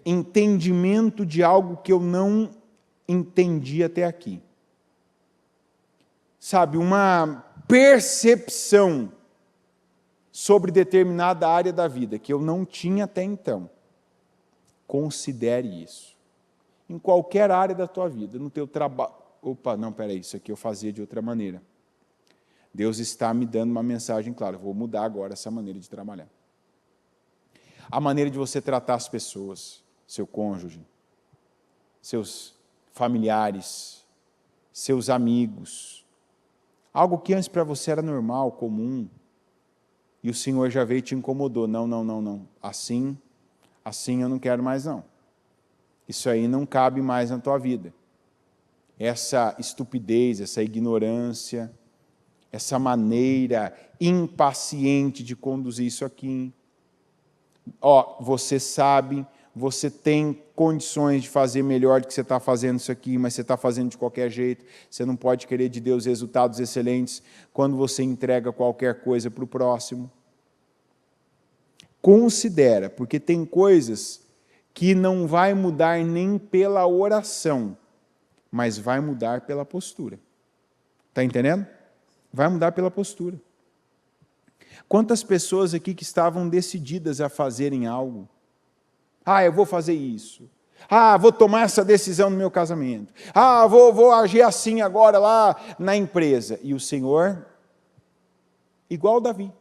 Speaker 1: entendimento de algo que eu não entendi até aqui. Sabe, uma percepção sobre determinada área da vida que eu não tinha até então. Considere isso. Em qualquer área da tua vida, no teu trabalho. Isso aqui eu fazia de outra maneira. Deus está me dando uma mensagem clara, vou mudar agora essa maneira de trabalhar. A maneira de você tratar as pessoas, seu cônjuge, seus familiares, seus amigos, algo que antes para você era normal, comum, e o Senhor já veio e te incomodou. Não. Assim eu não quero mais não. Isso aí não cabe mais na tua vida. Essa estupidez, essa ignorância, essa maneira impaciente de conduzir isso aqui. Você sabe, você tem condições de fazer melhor do que você está fazendo isso aqui, mas você está fazendo de qualquer jeito. Você não pode querer de Deus resultados excelentes quando você entrega qualquer coisa para o próximo. Considera, porque tem coisas que não vai mudar nem pela oração, mas vai mudar pela postura. Está entendendo? Vai mudar pela postura. Quantas pessoas aqui que estavam decididas a fazerem algo? Eu vou fazer isso. Vou tomar essa decisão no meu casamento. Vou agir assim agora lá na empresa. E o Senhor, igual Davi,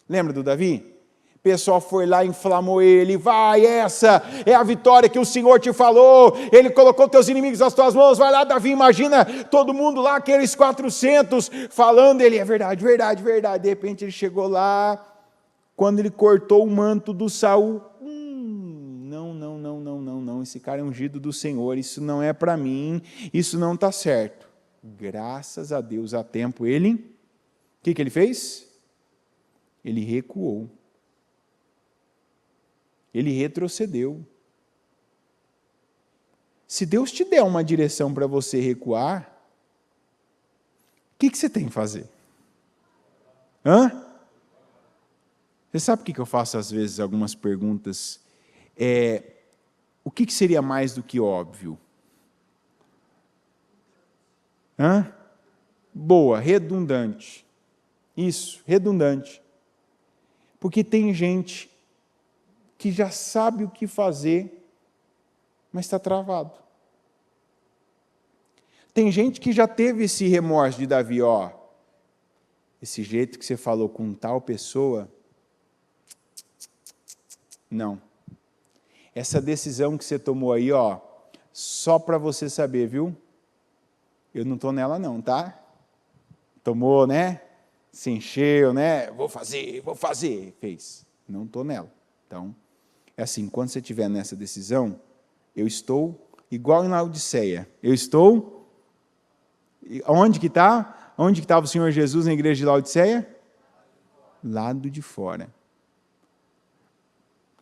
Speaker 1: Lembra do Davi? O pessoal foi lá e inflamou ele. Vai, essa é a vitória que o Senhor te falou. Ele colocou teus inimigos nas tuas mãos. Vai lá, Davi, imagina todo mundo lá, aqueles 400 falando. Ele, é verdade, verdade, verdade. De repente ele chegou lá, quando ele cortou o manto do Saul. Não, esse cara é ungido do Senhor, isso não é para mim, isso não está certo. Graças a Deus, a tempo, ele, o que ele fez? Ele recuou. Ele retrocedeu. Se Deus te der uma direção para você recuar, o que você tem que fazer? Você sabe por que eu faço às vezes algumas perguntas? O que seria mais do que óbvio? Boa, redundante. Isso, redundante. Porque tem gente que já sabe o que fazer, mas está travado. Tem gente que já teve esse remorso de Davi, esse jeito que você falou com tal pessoa, não. Essa decisão que você tomou aí, só para você saber, viu? Eu não estou nela não, tá? Tomou, né? Se encheu, né? Vou fazer. Fez. Não estou nela. Então, é assim, quando você estiver nessa decisão, eu estou igual em Laodiceia. Eu estou... Onde que está? Onde que estava o Senhor Jesus na igreja de Laodiceia? Lado de fora.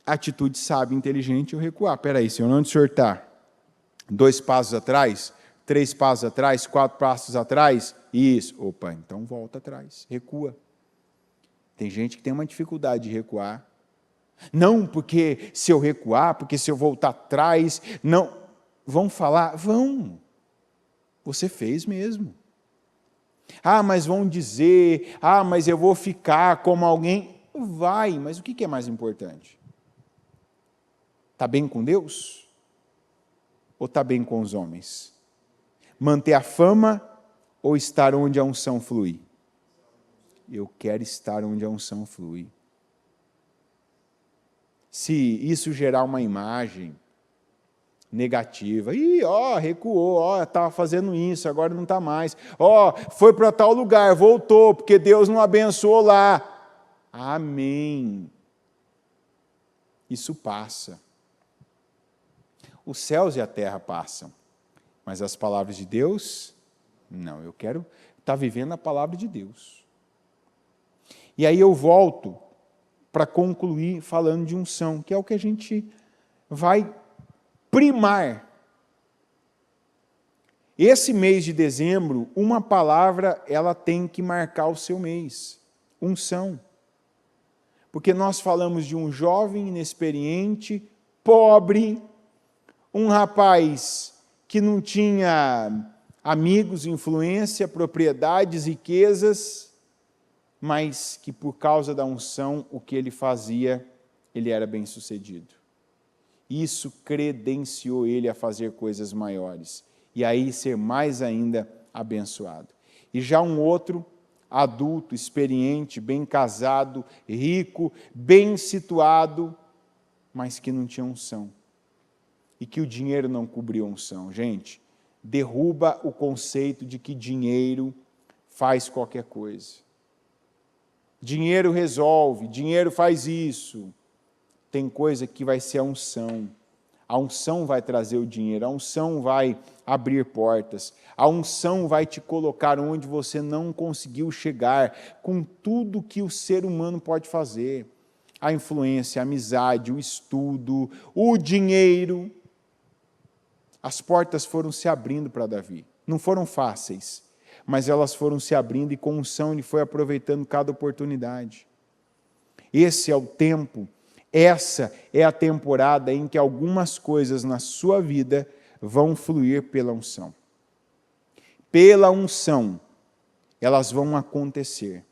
Speaker 1: Atitude sábia, inteligente, eu recuar. Espera aí, Senhor, onde o Senhor está? 2 passos atrás? 3 passos atrás? 4 passos atrás? Isso. Opa, então volta atrás, recua. Tem gente que tem uma dificuldade de recuar. Não, porque se eu recuar, porque se eu voltar atrás, não. Vão falar? Vão. Você fez mesmo. Mas vão dizer, mas eu vou ficar como alguém. Vai, mas o que é mais importante? Está bem com Deus? Ou está bem com os homens? Manter a fama ou estar onde a unção flui? Eu quero estar onde a unção flui. Se isso gerar uma imagem negativa, recuou, estava fazendo isso, agora não está mais, foi para tal lugar, voltou, porque Deus não abençoou lá. Amém. Isso passa. Os céus e a terra passam, mas as palavras de Deus, não. Eu quero estar vivendo a palavra de Deus. E aí eu volto para concluir falando de unção, que é o que a gente vai primar. Esse mês de dezembro, uma palavra, ela tem que marcar o seu mês. Unção. Porque nós falamos de um jovem inexperiente, pobre, um rapaz que não tinha amigos, influência, propriedades, riquezas, mas que por causa da unção, o que ele fazia, ele era bem-sucedido. Isso credenciou ele a fazer coisas maiores, e aí ser mais ainda abençoado. E já um outro, adulto, experiente, bem casado, rico, bem situado, mas que não tinha unção. E que o dinheiro não cobriu a unção. Gente, derruba o conceito de que dinheiro faz qualquer coisa. Dinheiro resolve, dinheiro faz isso. Tem coisa que vai ser a unção. A unção vai trazer o dinheiro, a unção vai abrir portas, a unção vai te colocar onde você não conseguiu chegar, com tudo que o ser humano pode fazer. A influência, a amizade, o estudo, o dinheiro. As portas foram se abrindo para Davi. Não foram fáceis, mas elas foram se abrindo e com unção ele foi aproveitando cada oportunidade. Esse é o tempo, essa é a temporada em que algumas coisas na sua vida vão fluir pela unção. Pela unção, elas vão acontecer.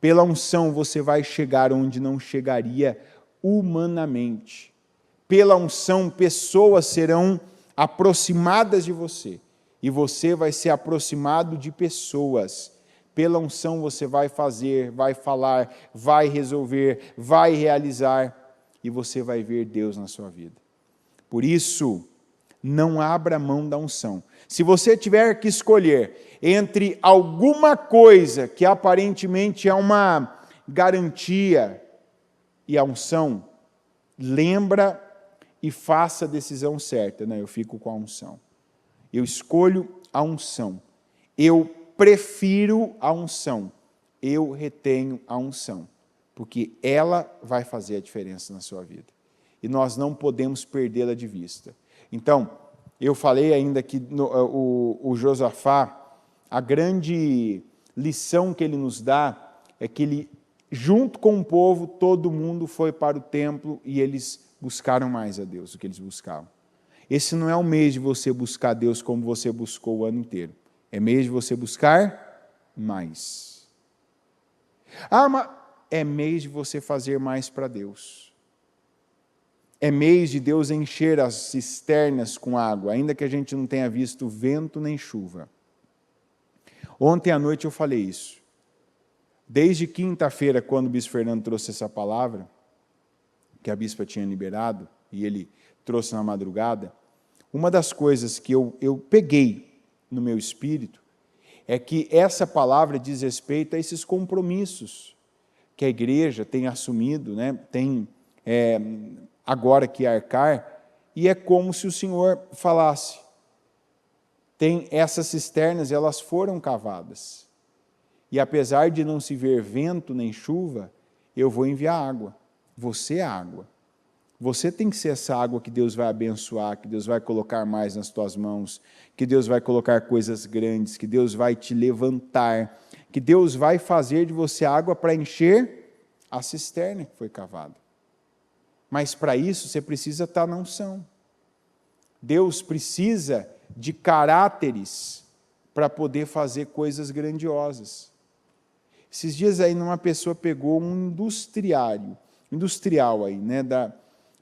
Speaker 1: Pela unção você vai chegar onde não chegaria humanamente. Pela unção, pessoas serão aproximadas de você, e você vai ser aproximado de pessoas. Pela unção você vai fazer, vai falar, vai resolver, vai realizar, e você vai ver Deus na sua vida. Por isso, não abra mão da unção. Se você tiver que escolher entre alguma coisa que aparentemente é uma garantia e a unção, lembra e faça a decisão certa. Não, eu fico com a unção. Eu escolho a unção. Eu prefiro a unção. Eu retenho a unção. Porque ela vai fazer a diferença na sua vida. E nós não podemos perdê-la de vista. Então, eu falei ainda que o Josafá, a grande lição que ele nos dá é que ele, junto com o povo, todo mundo foi para o templo e eles buscaram mais a Deus do que eles buscavam. Esse não é o mês de você buscar Deus como você buscou o ano inteiro. É mês de você buscar mais. Mas é mês de você fazer mais para Deus. É mês de Deus encher as cisternas com água, ainda que a gente não tenha visto vento nem chuva. Ontem à noite eu falei isso. Desde quinta-feira, quando o bispo Fernando trouxe essa palavra, que a bispa tinha liberado, e ele trouxe na madrugada, uma das coisas que eu peguei no meu espírito é que essa palavra diz respeito a esses compromissos que a igreja tem assumido, né? Tem agora que arcar, e é como se o Senhor falasse, tem essas cisternas, elas foram cavadas, e apesar de não se ver vento nem chuva, eu vou enviar água, você é água. Você tem que ser essa água que Deus vai abençoar, que Deus vai colocar mais nas tuas mãos, que Deus vai colocar coisas grandes, que Deus vai te levantar, que Deus vai fazer de você água para encher a cisterna que foi cavada. Mas para isso você precisa estar na unção. Deus precisa de caráteres para poder fazer coisas grandiosas. Esses dias aí uma pessoa pegou um industrial aí, né, da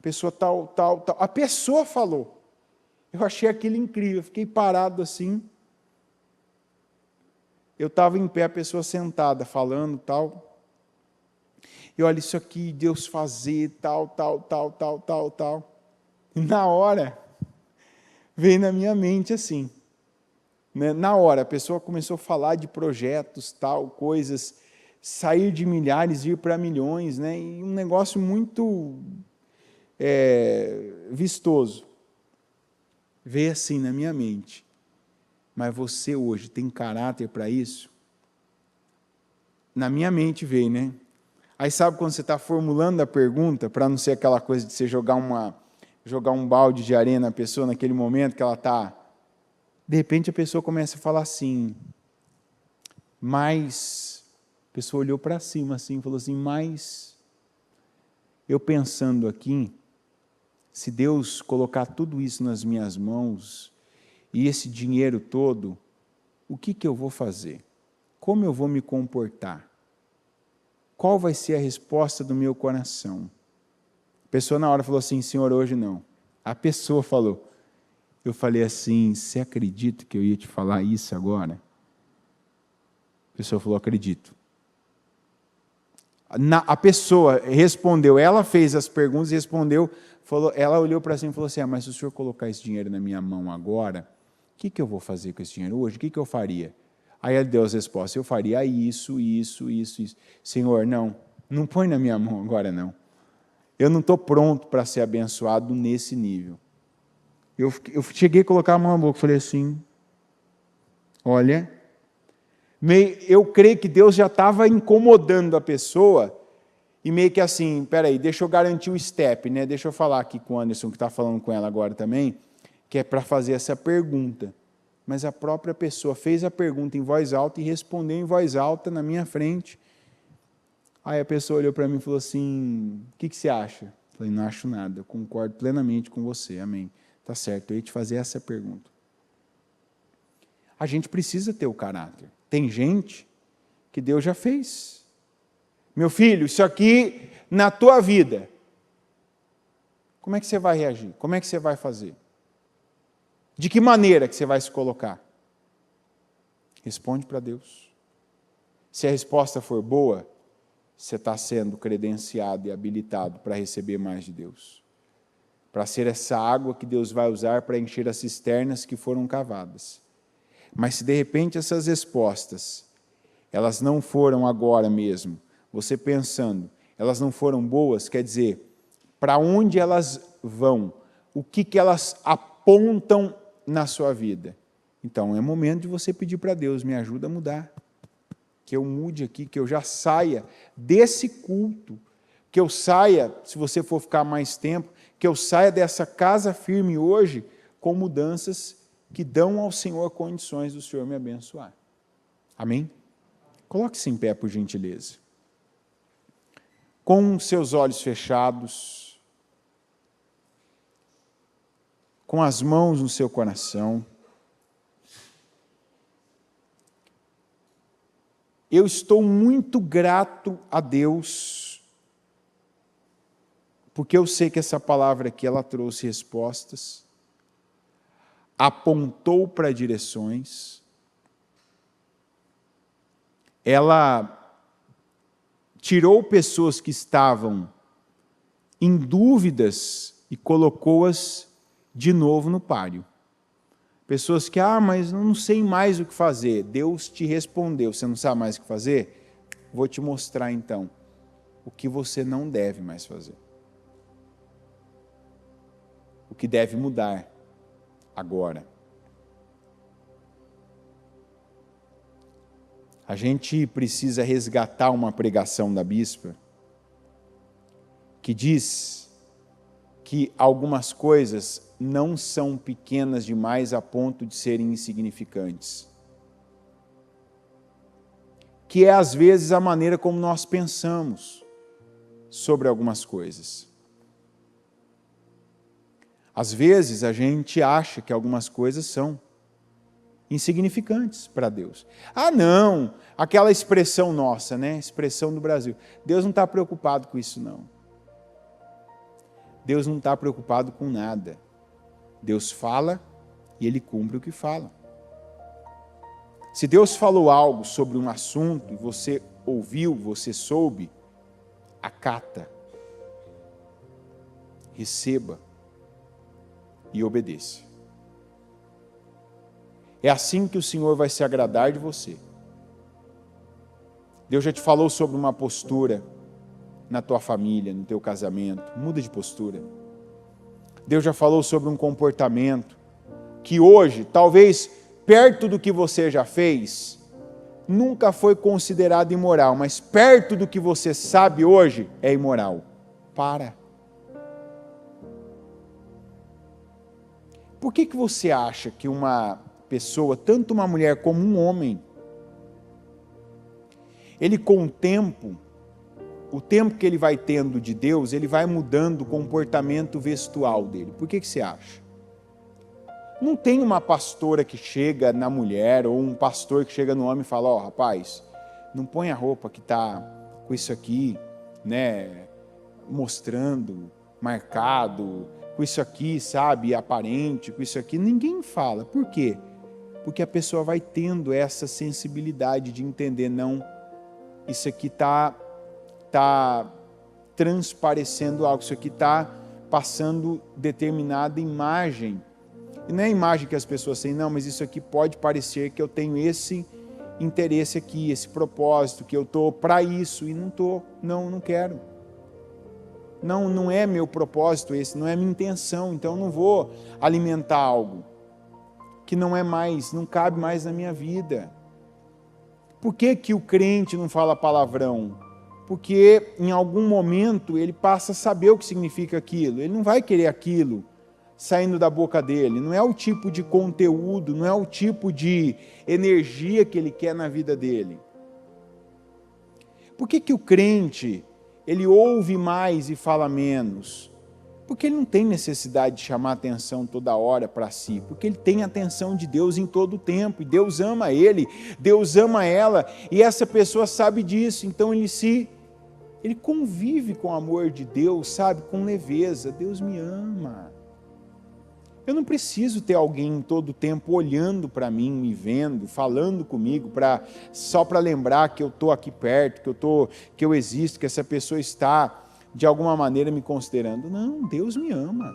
Speaker 1: pessoa tal. A pessoa falou. Eu achei aquilo incrível, fiquei parado assim. Eu estava em pé, a pessoa sentada, falando, tal. E olha, isso aqui, Deus fazer, tal. E na hora, veio na minha mente assim. Né? Na hora, a pessoa começou a falar de projetos, tal, coisas, sair de milhares e ir para milhões, né? E um negócio muito vistoso. Veio assim na minha mente. Mas você hoje tem caráter para isso? Na minha mente veio, né? Aí sabe quando você está formulando a pergunta, para não ser aquela coisa de você jogar um balde de areia na pessoa naquele momento que ela está... De repente a pessoa começa a falar assim, mas... A pessoa olhou para cima assim e falou assim, mas... Eu pensando aqui, se Deus colocar tudo isso nas minhas mãos, e esse dinheiro todo, o que eu vou fazer? Como eu vou me comportar? Qual vai ser a resposta do meu coração? A pessoa na hora falou assim, Senhor, hoje não. A pessoa falou. Eu falei assim, você acredita que eu ia te falar isso agora? A pessoa falou, acredito. A pessoa respondeu, ela fez as perguntas e respondeu, ela olhou para cima e falou assim, mas se o senhor colocar esse dinheiro na minha mão agora, o que eu vou fazer com esse dinheiro hoje? O que eu faria? Aí ele deu as respostas, eu faria isso. Senhor, não põe na minha mão agora não. Eu não estou pronto para ser abençoado nesse nível. Eu cheguei a colocar a mão na boca, falei assim, olha, eu creio que Deus já estava incomodando a pessoa, e meio que assim, peraí, deixa eu garantir o step, né? Deixa eu falar aqui com o Anderson, que está falando com ela agora também, que é para fazer essa pergunta. Mas a própria pessoa fez a pergunta em voz alta e respondeu em voz alta na minha frente. Aí a pessoa olhou para mim e falou assim, o que você acha? Eu falei, não acho nada, eu concordo plenamente com você, amém. Tá certo, eu ia te fazer essa pergunta. A gente precisa ter o caráter. Tem gente que Deus já fez. Meu filho, isso aqui na tua vida, como é que você vai reagir? Como é que você vai fazer? De que maneira que você vai se colocar? Responde para Deus. Se a resposta for boa, você está sendo credenciado e habilitado para receber mais de Deus. Para ser essa água que Deus vai usar para encher as cisternas que foram cavadas. Mas se de repente essas respostas, elas não foram agora mesmo, você pensando, elas não foram boas, quer dizer, para onde elas vão? O que elas apontam na sua vida? Então é momento de você pedir para Deus, me ajuda a mudar. Que eu mude aqui, que eu já saia desse culto, que eu saia, se você for ficar mais tempo, que eu saia dessa casa firme hoje com mudanças que dão ao Senhor condições do Senhor me abençoar. Amém? Coloque-se em pé, por gentileza. Com seus olhos fechados, com as mãos no seu coração, eu estou muito grato a Deus, porque eu sei que essa palavra aqui, ela trouxe respostas, apontou para direções, ela tirou pessoas que estavam em dúvidas e colocou-as de novo no páreo. Pessoas que, mas não sei mais o que fazer. Deus te respondeu, você não sabe mais o que fazer? Vou te mostrar então o que você não deve mais fazer. O que deve mudar agora. A gente precisa resgatar uma pregação da bispa que diz que algumas coisas não são pequenas demais a ponto de serem insignificantes. Que é, às vezes, a maneira como nós pensamos sobre algumas coisas. Às vezes, a gente acha que algumas coisas são insignificantes para Deus. Não, aquela expressão nossa, né? Expressão do Brasil. Deus não está preocupado com isso, não. Deus não está preocupado com nada. Deus fala e Ele cumpre o que fala. Se Deus falou algo sobre um assunto e você ouviu, você soube, acata, receba e obedeça. É assim que o Senhor vai se agradar de você. Deus já te falou sobre uma postura na tua família, no teu casamento, muda de postura. Deus já falou sobre um comportamento que hoje, talvez perto do que você já fez, nunca foi considerado imoral, mas perto do que você sabe hoje é imoral. Para. Por que você acha que uma pessoa, tanto uma mulher como um homem, ele com o tempo que ele vai tendo de Deus, ele vai mudando o comportamento vestual dele? Por que você acha? Não tem uma pastora que chega na mulher, ou um pastor que chega no homem e fala, rapaz, não põe a roupa que está com isso aqui, né, mostrando, marcado, com isso aqui, sabe, aparente, com isso aqui. Ninguém fala. Por quê? Porque a pessoa vai tendo essa sensibilidade de entender, não, isso aqui está transparecendo algo, isso aqui está passando determinada imagem. E não é a imagem que as pessoas têm, não, mas isso aqui pode parecer que eu tenho esse interesse aqui, esse propósito, que eu estou para isso, e não estou, não quero. Não é meu propósito esse, não é minha intenção, então eu não vou alimentar algo que não é mais, não cabe mais na minha vida. Por que o crente não fala palavrão? Porque em algum momento ele passa a saber o que significa aquilo, ele não vai querer aquilo saindo da boca dele, não é o tipo de conteúdo, não é o tipo de energia que ele quer na vida dele. Por que o crente, ele ouve mais e fala menos? Porque ele não tem necessidade de chamar atenção toda hora para si, porque ele tem a atenção de Deus em todo o tempo, e Deus ama ele, Deus ama ela, e essa pessoa sabe disso, então ele convive com o amor de Deus, sabe, com leveza. Deus me ama. Eu não preciso ter alguém todo o tempo olhando para mim, me vendo, falando comigo, só para lembrar que eu estou aqui perto, que eu existo, que essa pessoa está, de alguma maneira, me considerando. Não, Deus me ama.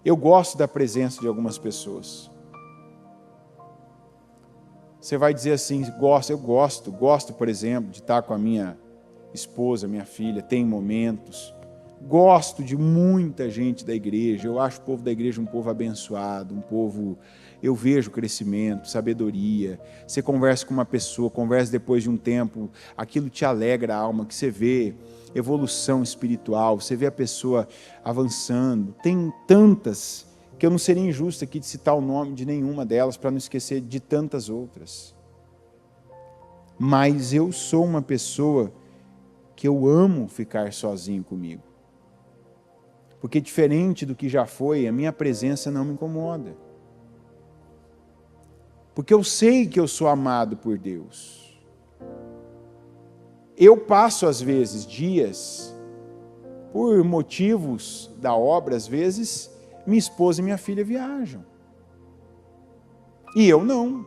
Speaker 1: Eu gosto da presença de algumas pessoas. Você vai dizer assim, eu gosto, por exemplo, de estar com a minha esposa, minha filha, tem momentos. Gosto de muita gente da igreja, eu acho o povo da igreja um povo abençoado, eu vejo crescimento, sabedoria. Você conversa com uma pessoa, conversa depois de um tempo, aquilo te alegra a alma, que você vê evolução espiritual, você vê a pessoa avançando. Tem tantas, que eu não seria injusto aqui de citar o nome de nenhuma delas, para não esquecer de tantas outras. Mas eu sou uma pessoa que eu amo ficar sozinho comigo. Porque diferente do que já foi, a minha presença não me incomoda. Porque eu sei que eu sou amado por Deus. Eu passo, às vezes, dias, por motivos da obra, às vezes, minha esposa e minha filha viajam. E eu não.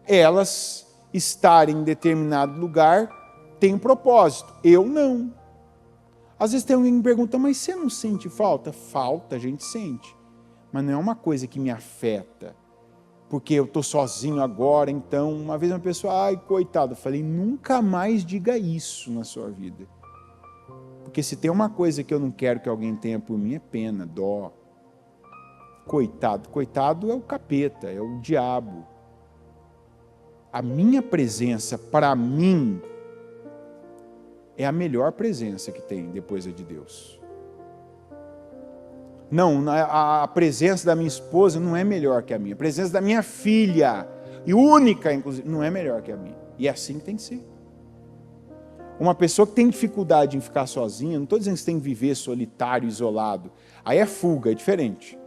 Speaker 1: Elas estarem em determinado lugar têm um propósito. Eu não. Às vezes tem alguém que me pergunta, mas você não sente falta? Falta, a gente sente. Mas não é uma coisa que me afeta. Porque eu estou sozinho agora, então... Uma vez uma pessoa, ai, coitado. Eu falei, nunca mais diga isso na sua vida. Porque se tem uma coisa que eu não quero que alguém tenha por mim, é pena, dó. Coitado. Coitado é o capeta, é o diabo. A minha presença, para mim, é a melhor presença que tem depois da de Deus. Não, a presença da minha esposa não é melhor que a minha. A presença da minha filha, e única, inclusive, não é melhor que a minha. E é assim que tem que ser. Uma pessoa que tem dificuldade em ficar sozinha, não estou dizendo que você tem que viver solitário, isolado. Aí é fuga, é diferente.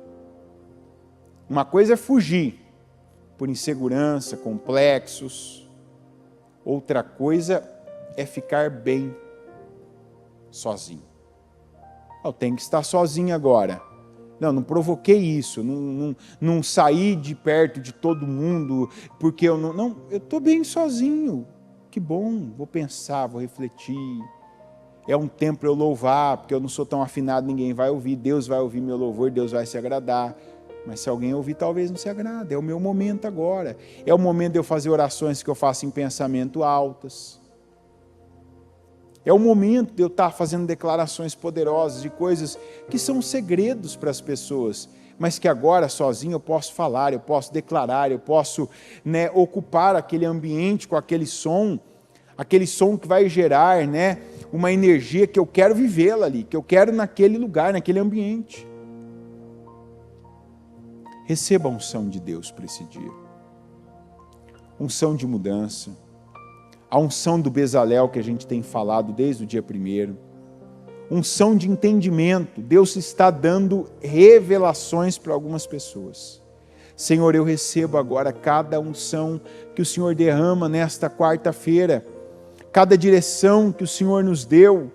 Speaker 1: Uma coisa é fugir por insegurança, complexos. Outra coisa é ficar bem sozinho. Eu tenho que estar sozinho agora. Não provoquei isso, não saí de perto de todo mundo, porque eu eu estou bem sozinho. Que bom, vou pensar, vou refletir. É um tempo para eu louvar, porque eu não sou tão afinado, ninguém vai ouvir, Deus vai ouvir meu louvor, Deus vai se agradar. Mas se alguém ouvir, talvez não se agrade. É o meu momento agora. É o momento de eu fazer orações que eu faço em pensamento altas. É o momento de eu estar fazendo declarações poderosas de coisas que são segredos para as pessoas, mas que agora sozinho eu posso falar, eu posso declarar, eu posso ocupar aquele ambiente com aquele som que vai gerar uma energia que eu quero vivê-la ali, que eu quero naquele lugar, naquele ambiente. Receba a unção de Deus para esse dia. Unção de mudança. A unção do Bezalel que a gente tem falado desde o dia 1º. Unção de entendimento. Deus está dando revelações para algumas pessoas. Senhor, eu recebo agora cada unção que o Senhor derrama nesta quarta-feira. Cada direção que o Senhor nos deu.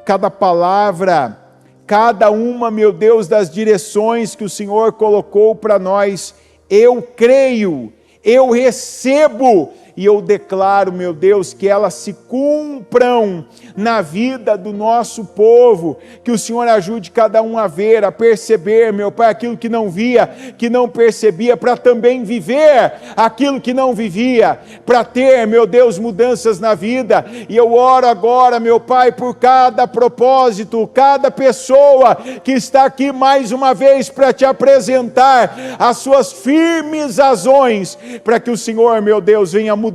Speaker 1: Cada palavra. Cada uma, meu Deus, das direções que o Senhor colocou para nós. Eu creio. Eu recebo. E eu declaro, meu Deus, que elas se cumpram na vida do nosso povo, que o Senhor ajude cada um a ver, a perceber, meu Pai, aquilo que não via, que não percebia, para também viver aquilo que não vivia, para ter, meu Deus, mudanças na vida. E eu oro agora, meu Pai, por cada propósito, cada pessoa que está aqui mais uma vez para te apresentar as suas firmes razões, para que o Senhor, meu Deus, venha mudar,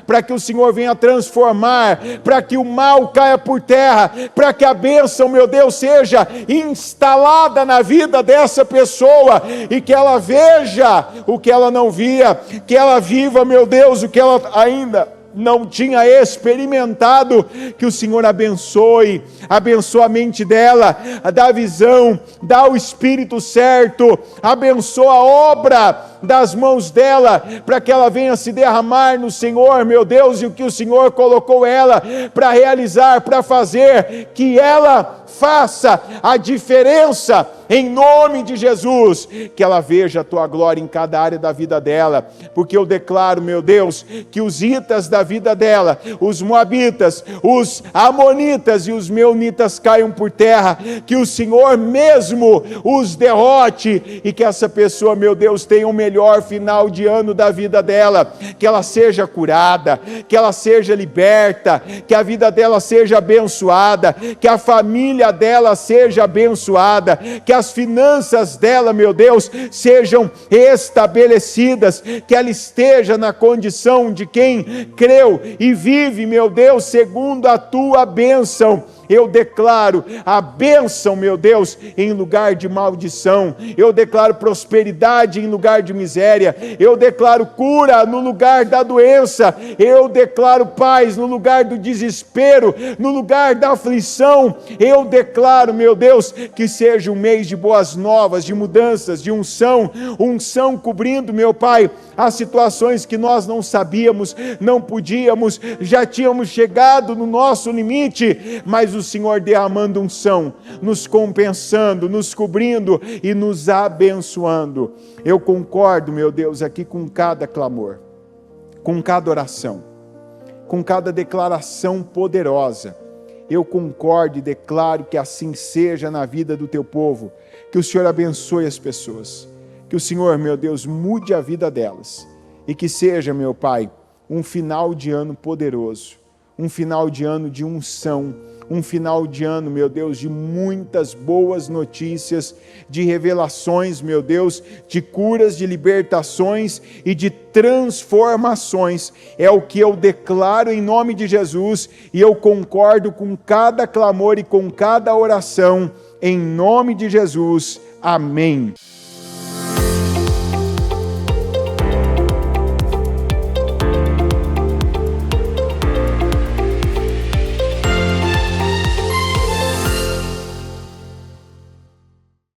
Speaker 1: para que o Senhor venha transformar, para que o mal caia por terra, para que a bênção, meu Deus, seja instalada na vida dessa pessoa, e que ela veja o que ela não via, que ela viva, meu Deus, o que ela ainda não tinha experimentado. Que o Senhor abençoe a mente dela, dá a visão, dá o espírito certo, abençoa a obra das mãos dela, para que ela venha se derramar no Senhor, meu Deus, e o que o Senhor colocou ela para realizar, para fazer, que ela faça a diferença, em nome de Jesus, que ela veja a tua glória em cada área da vida dela, porque eu declaro, meu Deus, que os hitas da vida dela, os moabitas, os amonitas e os meunitas caiam por terra, que o Senhor mesmo os derrote, e que essa pessoa, meu Deus, tenha o melhor final de ano da vida dela, que ela seja curada, que ela seja liberta, que a vida dela seja abençoada, que a família dela seja abençoada, que as finanças dela, meu Deus, sejam estabelecidas, que ela esteja na condição de quem creu e vive, meu Deus, segundo a tua bênção. Eu declaro a bênção, meu Deus, em lugar de maldição. Eu declaro prosperidade em lugar de miséria. Eu declaro cura no lugar da doença. Eu declaro paz no lugar do desespero, no lugar da aflição. Eu declaro, meu Deus, que seja um mês de boas novas, de mudanças, de unção cobrindo, meu Pai, as situações que nós não sabíamos, não podíamos, já tínhamos chegado no nosso limite, mas o Senhor derramando unção, nos compensando, nos cobrindo e nos abençoando. Eu concordo, meu Deus, aqui com cada clamor, com cada oração, com cada declaração poderosa. Eu concordo e declaro que assim seja na vida do teu povo, que o Senhor abençoe as pessoas, que o Senhor, meu Deus, mude a vida delas, e que seja, meu Pai, um final de ano poderoso, um final de ano de unção, um final de ano, meu Deus, de muitas boas notícias, de revelações, meu Deus, de curas, de libertações e de transformações. É o que eu declaro em nome de Jesus, e eu concordo com cada clamor e com cada oração, em nome de Jesus. Amém.